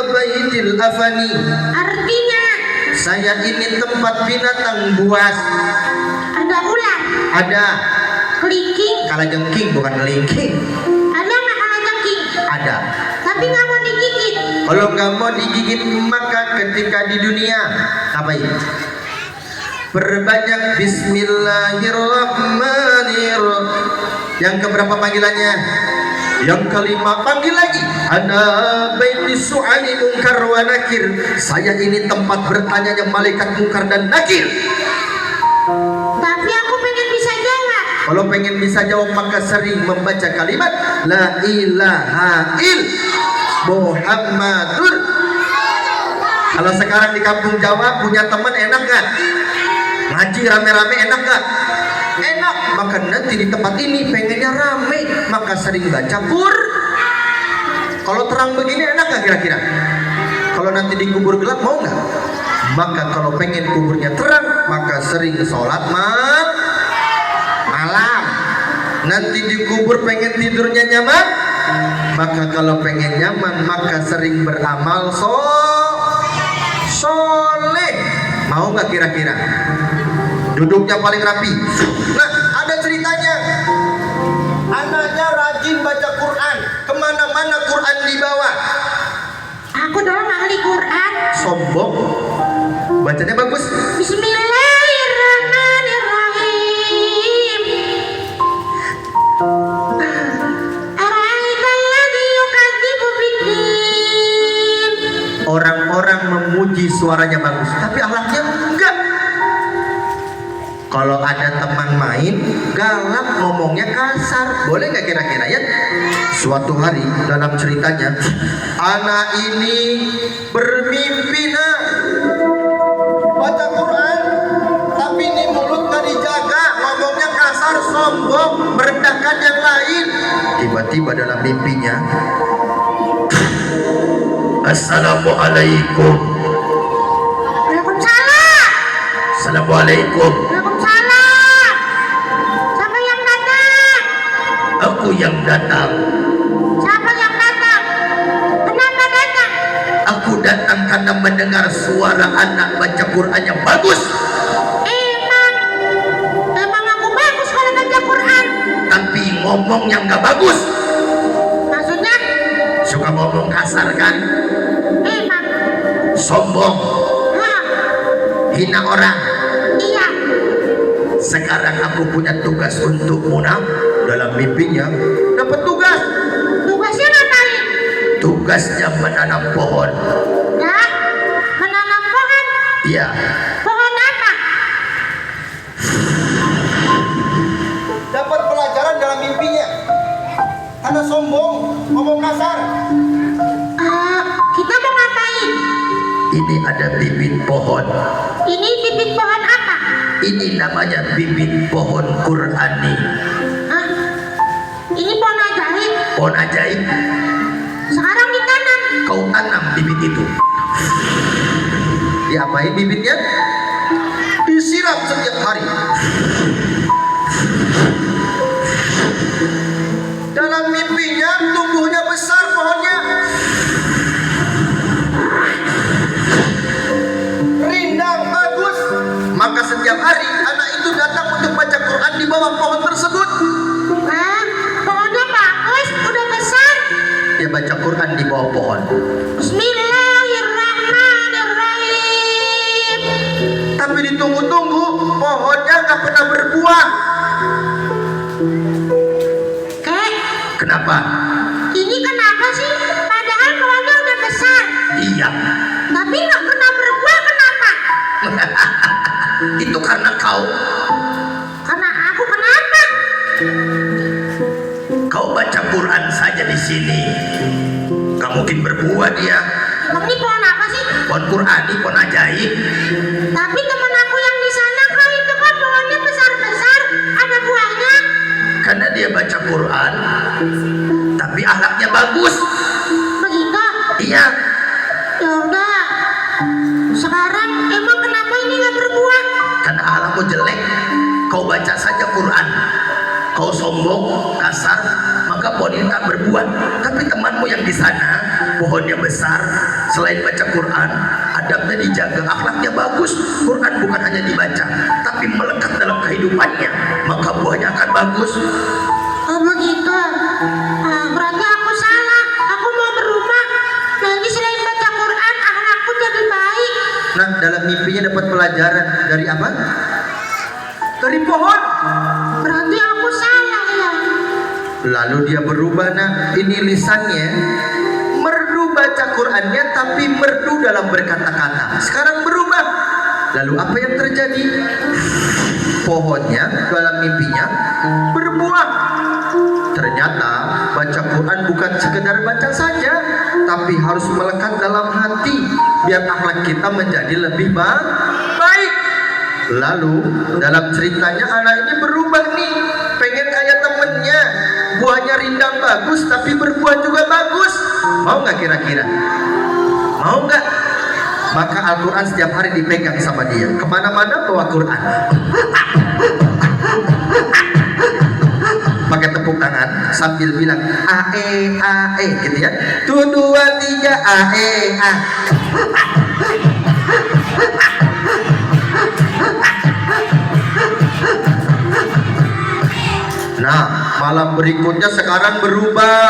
A: baitil afani.
D: Artinya
A: Saya ini tempat binatang buas.
D: ada ular,
A: Ada
D: kelingking,
A: kalajengking, bukan kelingking.
D: ada nggak kalajengking?
A: Ada.
D: Tapi nggak mau digigit.
A: Kalau nggak mau digigit maka ketika di dunia ngapain? Perbanyak Bismillahirrahmanirrahim. Yang keberapa panggilannya? Yang kelima panggil lagi. Ana baiti su'ali munkar wa nakir. Saya ini tempat bertanya malaikat munkar dan nakir.
D: Tapi aku pengen bisa jawab.
A: Kalau pengen bisa jawab maka sering membaca kalimat La ilaha il Muhammadur. Kalau sekarang di kampung Jawa punya teman enak gak? Ngaji rame-rame enak gak? Enak. Maka nanti di tempat ini pengennya rame, maka sering baca Kalau terang begini enak gak kira-kira? Kalau nanti di kubur gelap mau gak? Maka kalau pengen kuburnya terang maka sering sholat malam. Nanti di kubur pengen tidurnya nyaman, maka kalau pengen nyaman maka sering beramal soleh. Mau nggak kira-kira? Duduknya paling rapi. Nah, ada ceritanya. Anaknya rajin baca Quran, kemana-mana Quran dibawa.
D: Aku doang ahli Quran.
A: Sombong. Bacanya bagus.
D: Bismillahirrahmanirrahim. Ara'aitalladzi yukadzibu biddin.
A: Orang-orang memuji suaranya bagus, tapi akhlaknya enggak. Kalau ada teman main galak, ngomongnya kasar, boleh nggak kira-kira ya? Suatu hari dalam ceritanya, anak ini bermimpi baca Quran, tapi ini mulut nggak dijaga, ngomongnya kasar, sombong, merendahkan yang lain. Tiba-tiba dalam mimpinya, Assalamualaikum.
D: Waalaikumsalam.
A: Assalamualaikum.
D: Waalaikumsalam. Siapa yang datang?
A: Aku yang datang.
D: Siapa yang datang? Kenapa datang?
A: Aku datang karena mendengar suara anak baca Quran yang bagus.
D: Emang aku bagus kalau baca Quran.
A: Tapi ngomongnya nggak bagus.
D: Maksudnya?
A: Suka ngomong kasar kan?
D: Emang.
A: Sombong,
D: Hah,
A: hina orang.
D: iya.
A: Sekarang aku punya tugas untukmu, nak. Dalam mimpinya dapat tugas.
D: Tugasnya ngapain?
A: Tugasnya menanam pohon.
D: Dah, menanam pohon.
A: Iya.
D: Pohon apa?
A: Dapat pelajaran dalam mimpinya. Karena sombong, ngomong kasar.
D: Kita mau ngapain?
A: Ini ada bibit pohon.
D: Ini bibit pohon apa?
A: Ini namanya bibit pohon Qurani.
D: Hah? Ini pohon ajaib.
A: Pohon ajaib.
D: Sekarang ditanam.
A: Kau tanam bibit itu. Diapain bibitnya? Disiram setiap hari. Dalam mimpinya tumbuhnya besar pohonnya. Rindang bagus. Maka setiap hari anak itu datang untuk baca Quran di bawah pohon tersebut.
D: Pohonnya bagus, udah besar.
A: Dia baca Quran di bawah pohon.
D: Bismillahirrahmanirrahim.
A: Tapi ditunggu-tunggu pohonnya nggak pernah berbuah. Kenapa?
D: Ini kenapa sih? Padahal pohonnya udah besar.
A: Iya.
D: Tapi nggak pernah berbuah, kenapa?
A: Itu karena kau.
D: Karena aku kenapa?
A: Kau baca Quran saja di sini. Gak mungkin berbuah dia.
D: Emang ini pohon apa sih?
A: Pohon Qurani, pohon ajaib.
D: Tapi temen aku yang di sana kok itu kan pohon
E: dia baca Quran, tapi akhlaknya bagus.
D: Begitu.
E: Iya.
D: Ya udah. Sekarang emang kenapa ini nggak berbuah?
E: Karena akhlakmu jelek, kau baca saja Quran. Kau sombong, kasar, maka pohon ini tak berbuah. Tapi temanmu yang di sana, pohonnya besar, selain baca Quran, adabnya dijaga, akhlaknya bagus. Quran bukan hanya dibaca, tapi melekat dalam kehidupannya, maka buahnya akan bagus.
D: Oh begitu. Berarti aku salah. Aku mau berubah. Nanti selain baca Quran, akhlakku jadi baik.
A: Nah, dalam mimpinya dapat pelajaran dari apa? Dari pohon.
D: Berarti aku salah ya.
A: Lalu dia berubah. Nah, ini lisannya merdu baca Qurannya, tapi merdu dalam berkata-kata. Sekarang berubah. Lalu apa yang terjadi? Pohonnya dalam mimpinya berbuah. Ternyata baca Quran bukan sekedar baca saja, tapi harus melekat dalam hati biar akhlak kita menjadi lebih baik. Lalu dalam ceritanya anak ini berubah nih, pengen kayak temennya, buahnya rindang bagus tapi berbuah juga bagus. Mau nggak kira-kira? Mau nggak? Maka Al-Quran setiap hari dipegang sama dia, kemana-mana bawa Quran. Pakai tepuk tangan sambil bilang ae gitu ya. 1, 2, 3 ae. Nah, malam berikutnya sekarang berubah.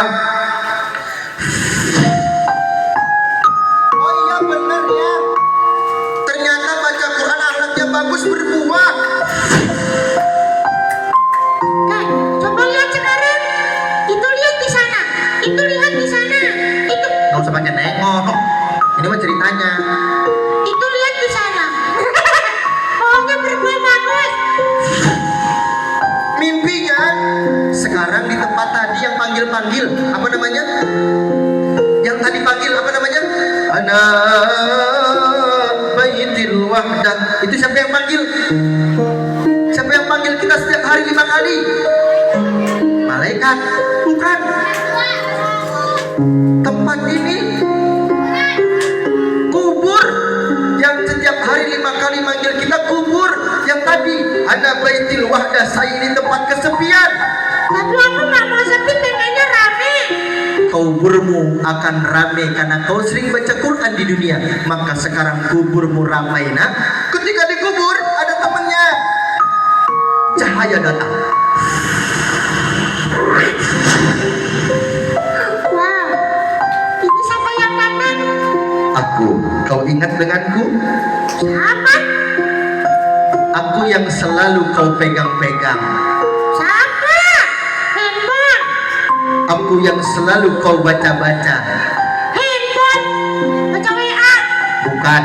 A: Oh iya benar ya. Ternyata baca Quran akhlaknya bagus, berbuah.
D: Coba lihat sekarang. Itu lihat di sana. Itu lihat di sana. Itu
A: Nggak usah pakai nengok. Ini mah ceritanya.
D: itu lihat di sana. Pohonnya berbuah bagus.
A: Mimpinya sekarang di tempat tadi yang panggil-panggil, apa namanya? Yang tadi panggil apa namanya? Ana baitil wahdah. Itu siapa yang panggil? Siapa yang panggil kita setiap hari 5 kali? Malaikat? Bukan. Tempat ini kubur yang setiap hari 5 kali manggil kita, kubur yang tadi ana baitil wahdah, saya ini tempat kesepian.
D: Tapi aku nggak mau sepi, pengennya rame.
A: Kuburmu akan ramai karena kau sering baca Quran di dunia, maka sekarang kuburmu ramai. Nah, ketika dikubur ada temannya, cahaya datang.
D: Wow, ini siapa yang datang?
A: Aku, kau ingat denganku?
D: Siapa?
A: Aku yang selalu kau pegang-pegang.
D: Siapa? Handphone.
A: Aku yang selalu kau baca-baca.
D: Handphone. Baca WA.
A: Bukan.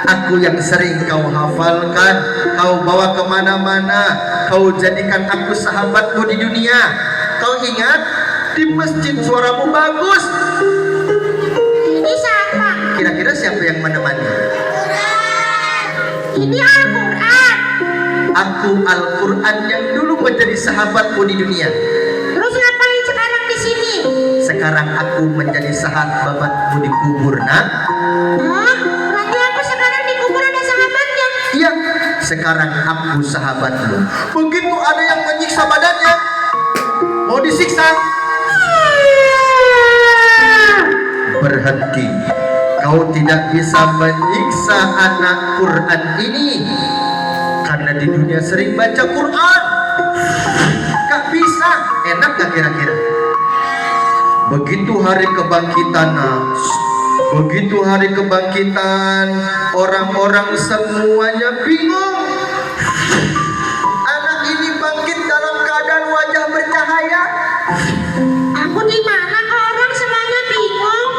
A: Aku yang sering kau hafalkan, kau bawa kemana-mana, kau jadikan aku sahabatmu di dunia. Kau ingat? Di masjid suaramu bagus.
D: Ini siapa?
A: Kira-kira siapa yang menemani?
D: Ini Al-Quran.
A: Aku Al-Quran yang dulu menjadi sahabatmu di dunia.
D: Terus ngapain sekarang di sini?
A: Sekarang aku menjadi sahabatmu di kubur. Nah,
D: Hah? Berarti aku sekarang di kubur ada sahabatnya.
A: iya, sekarang aku sahabatmu. Begitu ada yang menyiksa badannya, mau disiksa, berhenti. Kau tidak bisa menyiksa anak Quran ini karena di dunia sering baca Quran. Gak bisa. Enak gak kira-kira? Begitu hari kebangkitan, begitu hari kebangkitan, orang-orang semuanya bingung. Anak ini bangkit dalam keadaan wajah bercahaya.
D: Aku di mana kok orang semuanya bingung?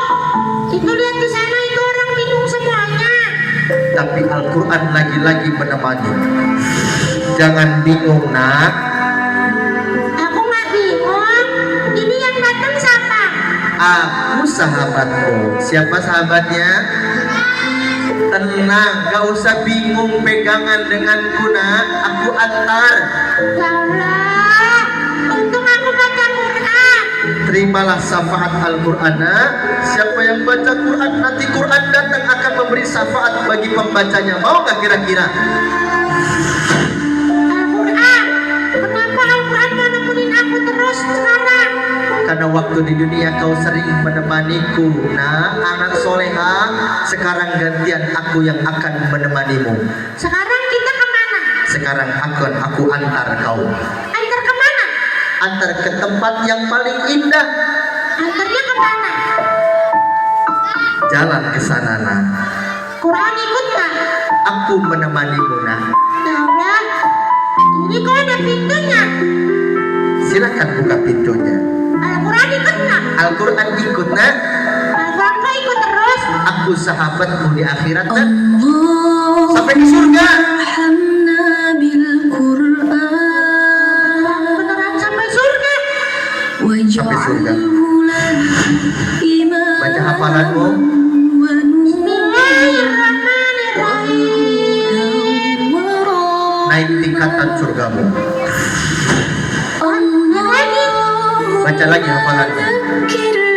D: Itu lihat di sana, itu orang bingung semuanya.
A: Tapi Al-Quran lagi-lagi menemani. Jangan bingung, nak.
D: Aku nggak bingung. Ini yang datang siapa?
A: Aku sahabatmu. Siapa sahabatnya? Tenang, gak usah bingung pegangan denganku, nak. Aku antar.
D: Ya Allah, untung aku
A: terimalah syafaat Al-Quran. Siapa yang baca Quran, nanti Quran datang akan memberi syafaat bagi pembacanya. Mau gak kira-kira?
D: Al-Quran, kenapa Al-Quran mau nemenin aku terus sekarang?
A: Karena waktu di dunia kau sering menemaniku. Nah, anak soleha, sekarang gantian aku yang akan menemanimu.
D: Sekarang kita kemana?
A: Sekarang aku antar kau.
D: Antar kemana?
A: Antar ke tempat yang paling indah.
D: Antarnya kemana?
A: Jalan ke sana, nah.
D: Quran ikut nggak?
A: Aku menemanimu, nah.
D: Ya Allah, ini kok ada pintunya?
A: Silakan buka pintunya.
D: Al-Quran ikut nggak?
A: Al-Quran ikut, nah.
D: Al-Quran kok ikut terus?
A: Aku sahabatmu di akhirat, nah. Sampai ke surga.
D: Beneran sampai surga?
A: Sampai surga. Baca hafalanmu.
D: Bismillahirrahmanirrahim.
A: Naik tingkatan surgamu.
D: Yang lagi.
A: Baca lagi hafalanmu.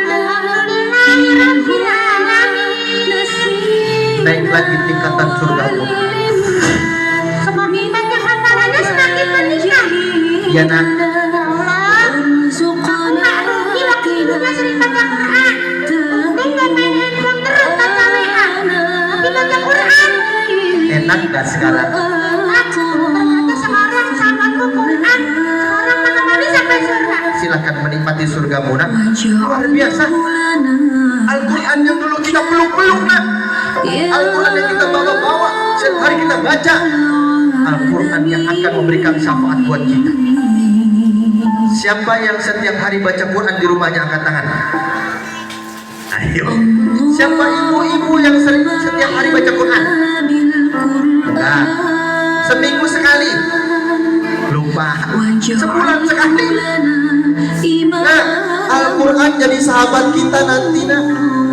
D: Alhamdulillahirrahmanirrahim.
A: Naik lagi tingkatan surgamu.
D: Semakin banyak hafalannya semakin meningkat.
A: Ya, nak.
D: Ya Allah, aku nggak rugi waktu hidupnya sering baca Quran. Untung nggak main handphone terus baca WA, tapi baca Quran.
A: Enak gak sekarang?
D: Ternyata sekarang sahabatku Quran sekarang menemani sampai surga.
A: Silahkan menikmati surgamu, nak. Luar biasa. Al-Quran yang dulu kita peluk-peluk, nak. Al-Quran yang kita bawa-bawa, setiap hari kita baca. Al-Quran yang akan memberikan syafaat buat kita. Siapa yang setiap hari baca Quran di rumahnya, angkat tangan. Ayo. Siapa ibu-ibu yang setiap hari baca Quran? Nah, seminggu sekali. Lupa. Sebulan sekali. Nah, Al-Quran jadi sahabat kita nanti, nah.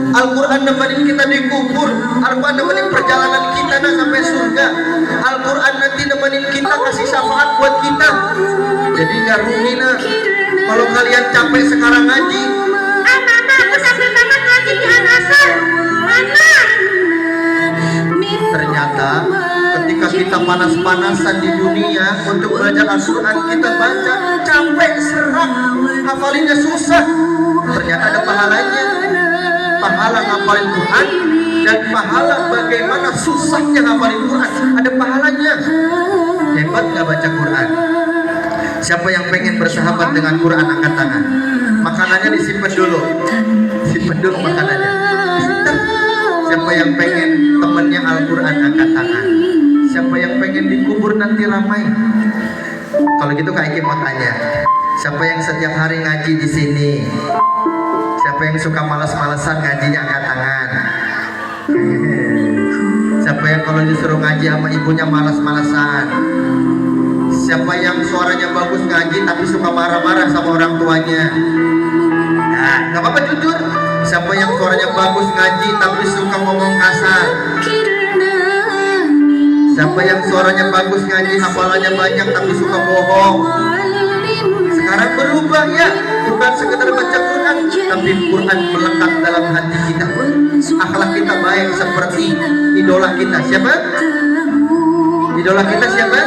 A: Al-Quran nemenin kita di kubur. Al-Quran nemenin perjalanan kita, nah, sampai surga. Al-Quran nanti nemenin kita, kasih syafaat buat kita. Jadi gak rugi, nah. Kalau kalian capek sekarang ngaji,
D: Mama, aku sambil banget ngaji di Al-Azhar. Mana?
A: ternyata ketika kita panas-panasan di dunia untuk belajar Al-Quran, kita baca capek, serak, hafalinnya susah. Ternyata ada pahalanya. Pahala ngapalin Quran dan pahala bagaimana susahnya ngapalin Quran, ada pahalanya. Hebat gak baca Quran? Siapa yang pengen bersahabat dengan Quran, angkat tangan. Makanannya disimpan dulu. Simpan dulu makanannya. Siapa yang pengen temennya Al-Quran, angkat tangan. Siapa yang pengen dikubur nanti ramai? Kalau gitu Kak Iki mau tanya, siapa yang setiap hari ngaji di sini? Siapa yang suka malas-malasan ngajinya, angkat tangan. Siapa yang kalau disuruh ngaji sama ibunya malas-malasan? Siapa yang suaranya bagus ngaji tapi suka marah-marah sama orang tuanya? Nah, nggak apa-apa, jujur. Siapa yang suaranya bagus ngaji tapi suka ngomong kasar? Siapa yang suaranya bagus ngaji, hafalannya banyak tapi suka bohong? Sekarang berubah, ya, bukan sekedar baca Quran, tapi Quran melekat dalam hati kita. Akhlak kita baik seperti idola kita. Siapa? Idola kita siapa?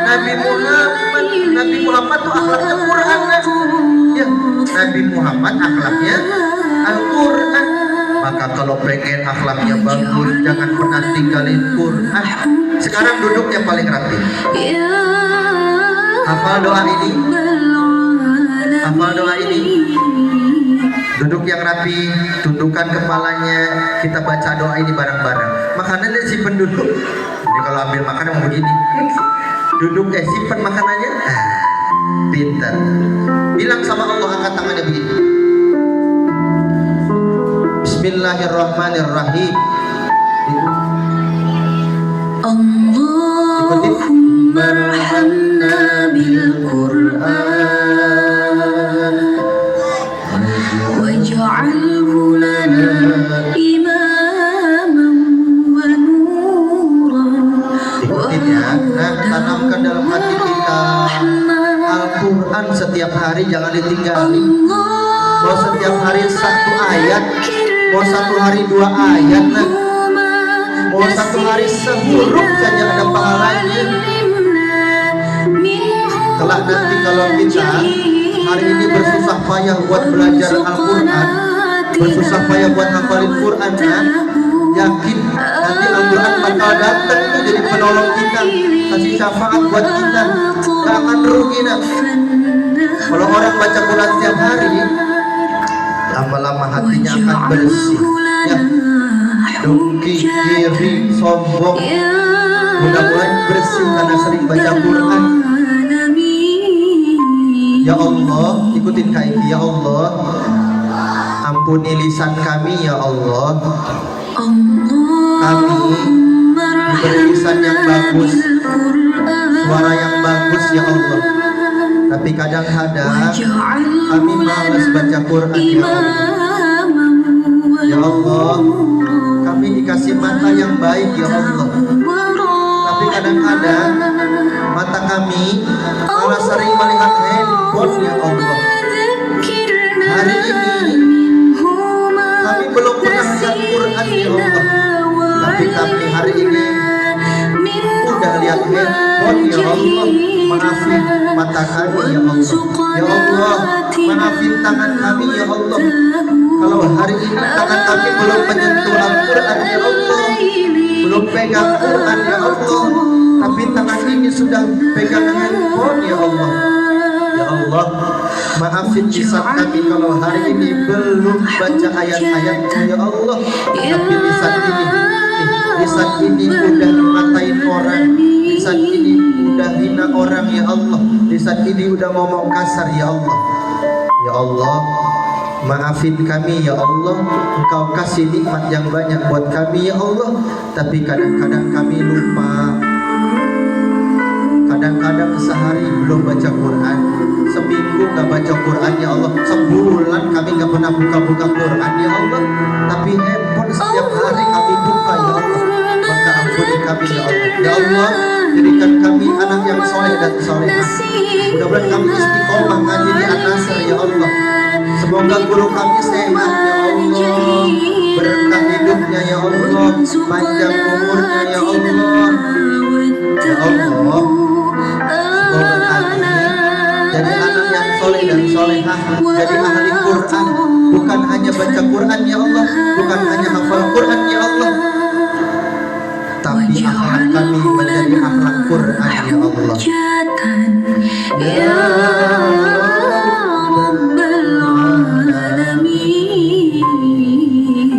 A: Nabi Muhammad. Nabi Muhammad tuh akhlaknya Quran, ya. Nabi Muhammad akhlaknya Al-Quran. Maka kalau pengen akhlaknya bagus, jangan pernah tinggalin Quran. Sekarang duduknya paling rapi. Hafal doa ini. Hafal doa ini. Duduk yang rapi, tundukkan kepalanya. Kita baca doa ini bareng-bareng. Makanannya simpen dulu. Jadi kalau ambil makanan mau begini. Duduk, simpen makanannya. Pintar. Bilang sama Allah, angkat tangannya begini. Bismillahirrahmanirrahim.
F: Allahumma arhamna bil Qur'an waj'alhu lana imaman wa nuran.
A: Ikutin ya. Nah, tanamkan dalam hati kita Al-Quran setiap hari, jangan ditinggalin. mau setiap hari 1 ayat, mau 1 hari 2 ayat, nah mau 1 hari sehuruf saja ada pahalanya. Kelak nanti kalau kita hari ini bersusah payah buat belajar Al-Quran, bersusah payah buat hafalin Quran, nah, yakin nanti Al-Quran bakal datang itu jadi penolong kita, kasih syafaat buat kita, gak akan rugi. Nah, kalau orang baca Quran setiap hari, lama-lama hatinya akan bersih ya. Dengki, iri, sombong mudah-mudahan bersih karena sering baca Quran. Ya Allah, ikutin kaiki. Ya Allah, ampuni lisan kami ya Allah. Kami diberi lisan yang bagus, suara yang bagus ya Allah, tapi kadang-kadang kami malas baca Quran ya Allah. Ya Allah, kami dikasih mata yang baik ya Allah, tapi kadang-kadang mata kami malah sering melihat handphone ya Allah. Hari ini kami belum pernah lihat Quran ya Allah, tapi kami hari ini udah lihat handphone ya Allah. Maafin mata kami ya Allah. Ya Allah, maafin tangan kami ya Allah. Kalau hari ini tangan kami belum menyentuh Al-Quran ya Allah, belum pegang Quran ya Allah, tapi tangan ini sudah pegang handphone ya Allah. Ya Allah, maafin lisan kami kalau hari ini belum baca ayat-ayat-Mu ya Allah, tapi lisan ini udah ngatain orang, lisan ini udah hina orang ya Allah, lisan ini udah ngomong kasar ya Allah. Ya Allah, maafin kami ya Allah. Engkau kasih nikmat yang banyak buat kami ya Allah, tapi kadang-kadang kami lupa. Kadang-kadang sehari belum baca Quran, seminggu gak baca Quran ya Allah, sebulan kami gak pernah buka-buka Quran ya Allah, tapi handphone setiap hari kami buka ya Allah. Maka ampuni kami ya Allah. Ya Allah, jadikan kami anak yang soleh dan solehah. Mudah-mudahan kami istiqomah ngaji di An-Nasr ya Allah. Semoga guru kami sehat ya Allah, berkah hidupnya ya Allah, panjang umurnya ya Allah. Ya Allah, semoga kami jadi anak yang soleh dan solehah, jadi ahli Quran, bukan hanya baca Quran ya Allah, bukan hanya hafal Quran ya Allah, tapi akhlak kami menjadi akhlak Quran ya Allah. Ya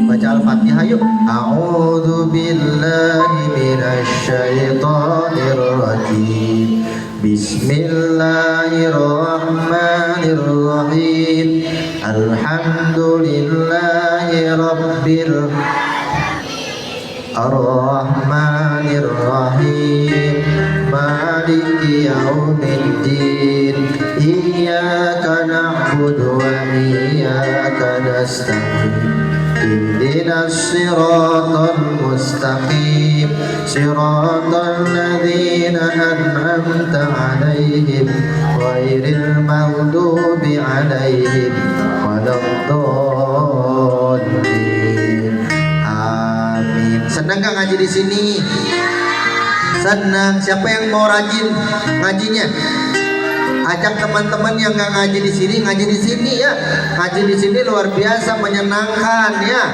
A: baca Al-Fatihah yuk. A'udzu billahi minasy syaithanir rajim. Bismillahirrahmanirrahim. Alhamdulillahi rabbil Ar-Rahmanir-Rahim. Maliki yaumiddin. Iyyaka na'budu wa iyyaka nasta'in. Ihdinas siratal mustaqim, siratal ladzina an'amta 'alaihim ghairil maghdubi 'alaihim waladdallin. Amin. Senang gak ngaji di sini? Senang. Siapa yang mau rajin ngajinya? Ajak teman-teman yang nggak ngaji di sini, ngaji di sini ya. Ngaji di sini luar biasa menyenangkan ya.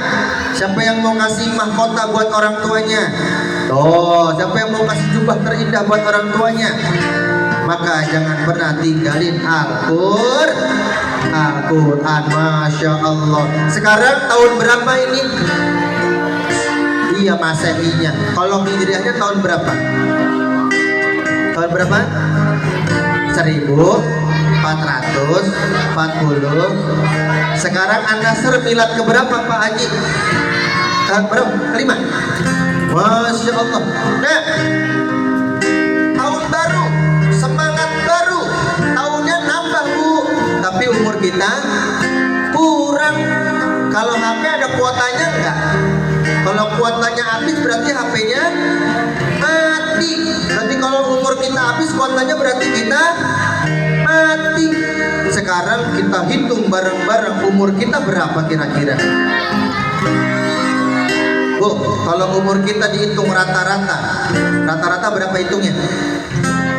A: Siapa yang mau ngasih mahkota buat orang tuanya? Tuh, siapa yang mau kasih jubah terindah buat orang tuanya? Maka jangan pernah tinggalin Al-Quran. Masya Allah. Sekarang tahun berapa ini? Iya, Masehinya. Kalau Hijriahnya tahun berapa? Tahun berapa? 1440. Sekarang An-Nasr milad keberapa Pak Haji? Berapa? Kelima. Masya Allah. Nah, tahun baru, semangat baru, tahunnya nambah Bu, tapi umur kita kurang. Kalau HP ada kuotanya enggak? Kalau kuotanya habis berarti HP-nya mati. Berarti kalau umur kita habis kuotanya berarti kita mati. Sekarang sekarang kita hitung bareng-bareng umur kita berapa kira-kira? Bu, kalau umur kita dihitung rata-rata berapa hitungnya?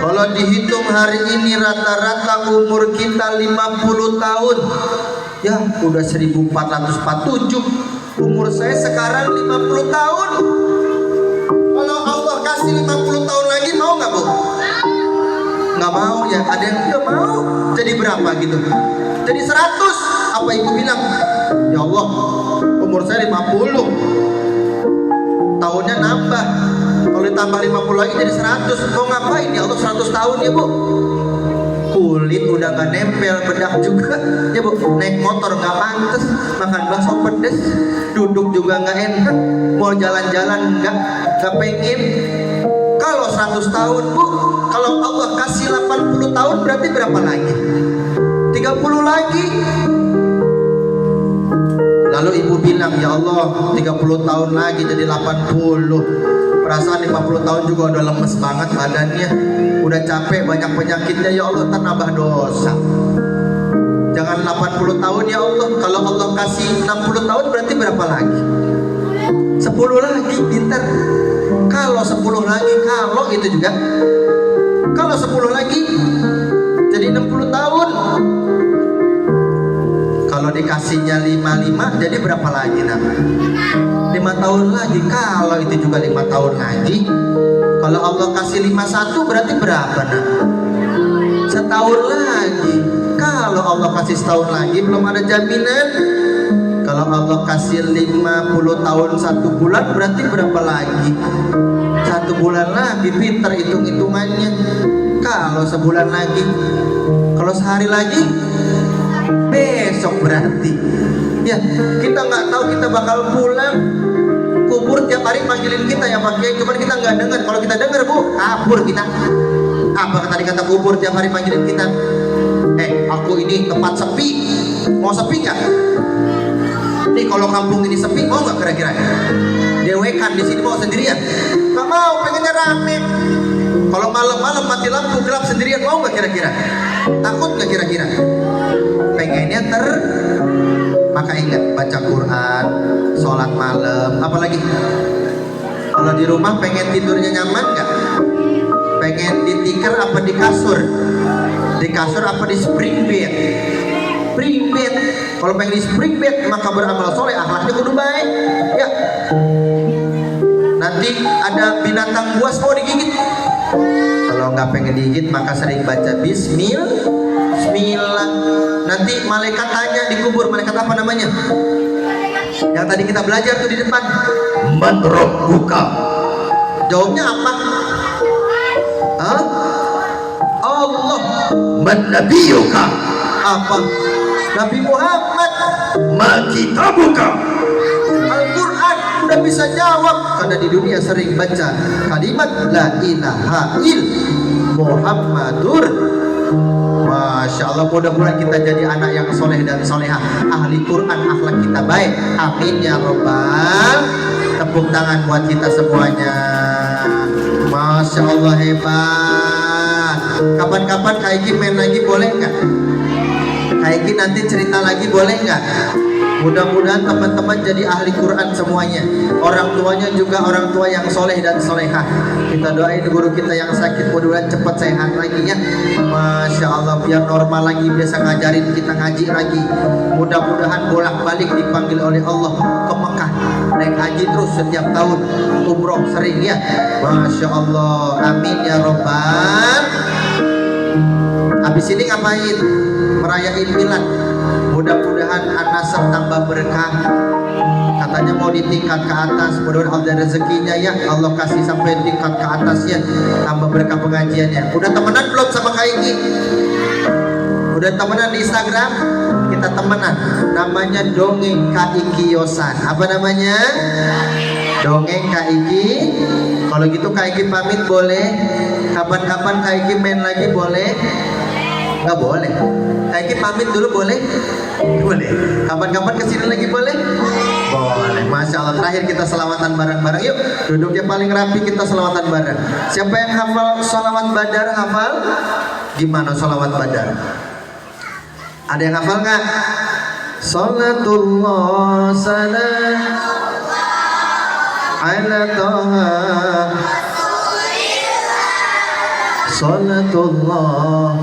A: Kalau dihitung hari ini rata-rata umur kita 50 tahun. Ya, udah 1447. Umur saya sekarang 50 tahun. Kalau Allah kasih 50 tahun lagi mau nggak, Bu? Nggak mau ya, ada yang nggak mau. Jadi berapa gitu? Jadi 100. Apa ibu bilang? Ya Allah, umur saya 50. Tahunnya nambah. Kalau ditambah 50 lagi jadi 100. Mau ngapain ya Allah 100 tahun ya, Bu? Kulit udah gak nempel, bedak juga ya, Bu. Naik motor gak pantas, makan bakso pedes, duduk juga gak enak, mau jalan-jalan gak pengen. Kalau 100 tahun, Bu, kalau Allah kasih 80 tahun berarti berapa lagi? 30 lagi. Lalu ibu bilang, ya Allah 30 tahun lagi jadi 80. Perasaan 50 tahun juga udah lemes banget badannya, udah capek, banyak penyakitnya. Ya Allah, nambah dosa. Jangan 80 tahun ya Allah. Kalau Allah kasih 60 tahun berarti berapa lagi? 10 lagi, pintar. Kalau 10 lagi, kalau itu juga, kalau 10 lagi jadi 60 tahun. Kalau dikasihnya 55 jadi berapa lagi, nak? 5 tahun lagi. Kalau itu juga 5 tahun lagi. Kalau Allah kasih 51 berarti berapa, nak? Setahun lagi. Kalau Allah kasih setahun lagi belum ada jaminan. Kalau Allah kasih 50 tahun 1 bulan berarti berapa lagi? 1 bulan lagi. Pinter hitung-hitungannya. Kalau sebulan lagi, kalau sehari lagi, besok berarti. Ya, kita nggak tahu kita bakal pulang. Kubur tiap hari panggilin kita ya Pak Kiai, cuman kita nggak dengar. Kalau kita dengar, Bu, kabur kita. Apa tadi kata kubur tiap hari panggilin kita? Aku ini tempat sepi. Mau sepi nggak? Nih kalau kampung ini sepi, mau nggak kira-kira? Dewekan di sini mau sendirian? Nggak mau, pengennya rame. Kalau malam-malam mati lampu gelap sendirian, mau nggak kira-kira? Takut nggak kira-kira? Pengennya maka ingat baca Quran, sholat malam, apalagi kalau di rumah pengen tidurnya nyaman nggak? Pengen di tikar apa di kasur? Di kasur apa di spring bed? Spring bed. Kalau pengen di spring bed maka beramal soleh, akhlaknya kudu baik ya. Nanti ada binatang buas mau digigit, kalau nggak pengen digigit maka sering baca Bismillah. Nanti malaikat tanya di kubur, malaikat apa namanya? Yang tadi kita belajar tuh di depan.
E: Man rabbuka?
A: Jawabnya apa? Hah? Allah.
E: Man nabiyuka?
A: Apa? Nabi Muhammad.
E: Ma kitabuka?
A: Al-Quran. Udah bisa jawab karena di dunia sering baca kalimat la ilaha illallah Muhammadur. Masya Allah, mudah-mudahan kita jadi anak yang soleh dan solehah, ahli Quran, akhlak kita baik. Amin ya robbal. Tepuk tangan buat kita semuanya. Masya Allah, hebat. Kapan-kapan Kak Iki main lagi boleh nggak? Kak Iki nanti cerita lagi boleh nggak? Mudah-mudahan teman-teman jadi ahli Quran semuanya. Orang tuanya juga orang tua yang soleh dan solehah. Kita doain guru kita yang sakit mudah-mudahan cepat sehat lagi ya. Masya Allah, biar normal lagi, biasa ngajarin kita ngaji lagi. Mudah-mudahan bolak-balik dipanggil oleh Allah ke Mekah, naik haji terus setiap tahun, umroh sering ya. Masya Allah, amin ya robbal. Habis ini ngapain? Merayain milad. Mudah-mudahan An-Nasr tambah berkah. Katanya mau di tingkat ke atas, mudah-mudahan ada rezekinya ya. Allah kasih sampai tingkat ke atas ya, tambah berkah pengajiannya. Udah temenan belum sama Kak Iki? Udah temenan di Instagram? Kita temenan. Namanya Dongeng Kak Iki Yosan. Apa namanya? Dongeng Kak Iki. Kalau gitu Kak Iki pamit boleh? Kapan-kapan Kak Iki main lagi boleh? Nggak boleh. Kak Iki pamit dulu boleh? Boleh. Kapan-kapan kesini lagi boleh? Boleh. Masya Allah. Terakhir kita selawatan bareng-bareng. Yuk, duduknya paling rapi, kita selawatan bareng. Siapa yang hafal sholawat badar? Hafal? Gimana sholawat badar? Ada yang hafal nggak? Salatullah salam ala Toha. Salatullah.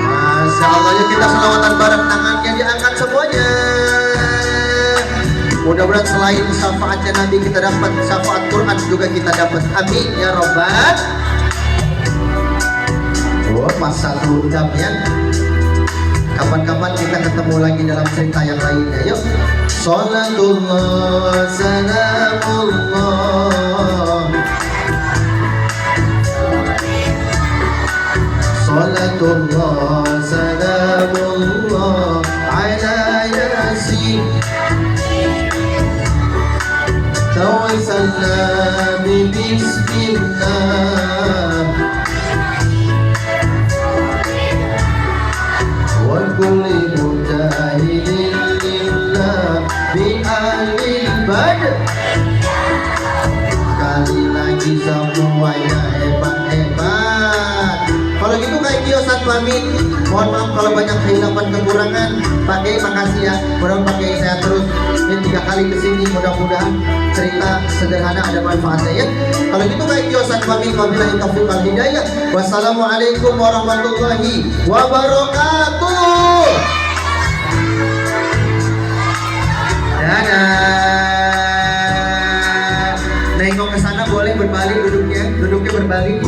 A: Masya Allah, yuk kita selawatan bareng, tangannya diangkat semuanya. Mudah-mudahan selain syafaatnya Nabi kita dapat syafaat Quran juga kita dapat. Amin ya robbal. Oh, pas 1 jam ya. Kapan-kapan kita ketemu lagi dalam cerita yang lainnya. Yuk. Salatullah salamullah. Salatullah salamullah ala yasin. Tawassalna bismillah wa kulli mujahidin lillah bi alil badr. Sekali lagi semuanya hebat-hebat. Kalau gitu kayak Kiosan pamit. Mohon maaf kalau banyak kehilangan kekurangan. Pakai makasih ya. Mudah-mudahan pakai saya terus. Ini 3 kali kesini. Mudah-mudahan cerita sederhana ada manfaatnya ya. Kalau gitu kayak Kiosan pamit. Wabillahi taufiq wal hidayah. Wassalamualaikum warahmatullahi wabarakatuh. Dadah. Nengok ke sana boleh berbalik duduknya berbalik.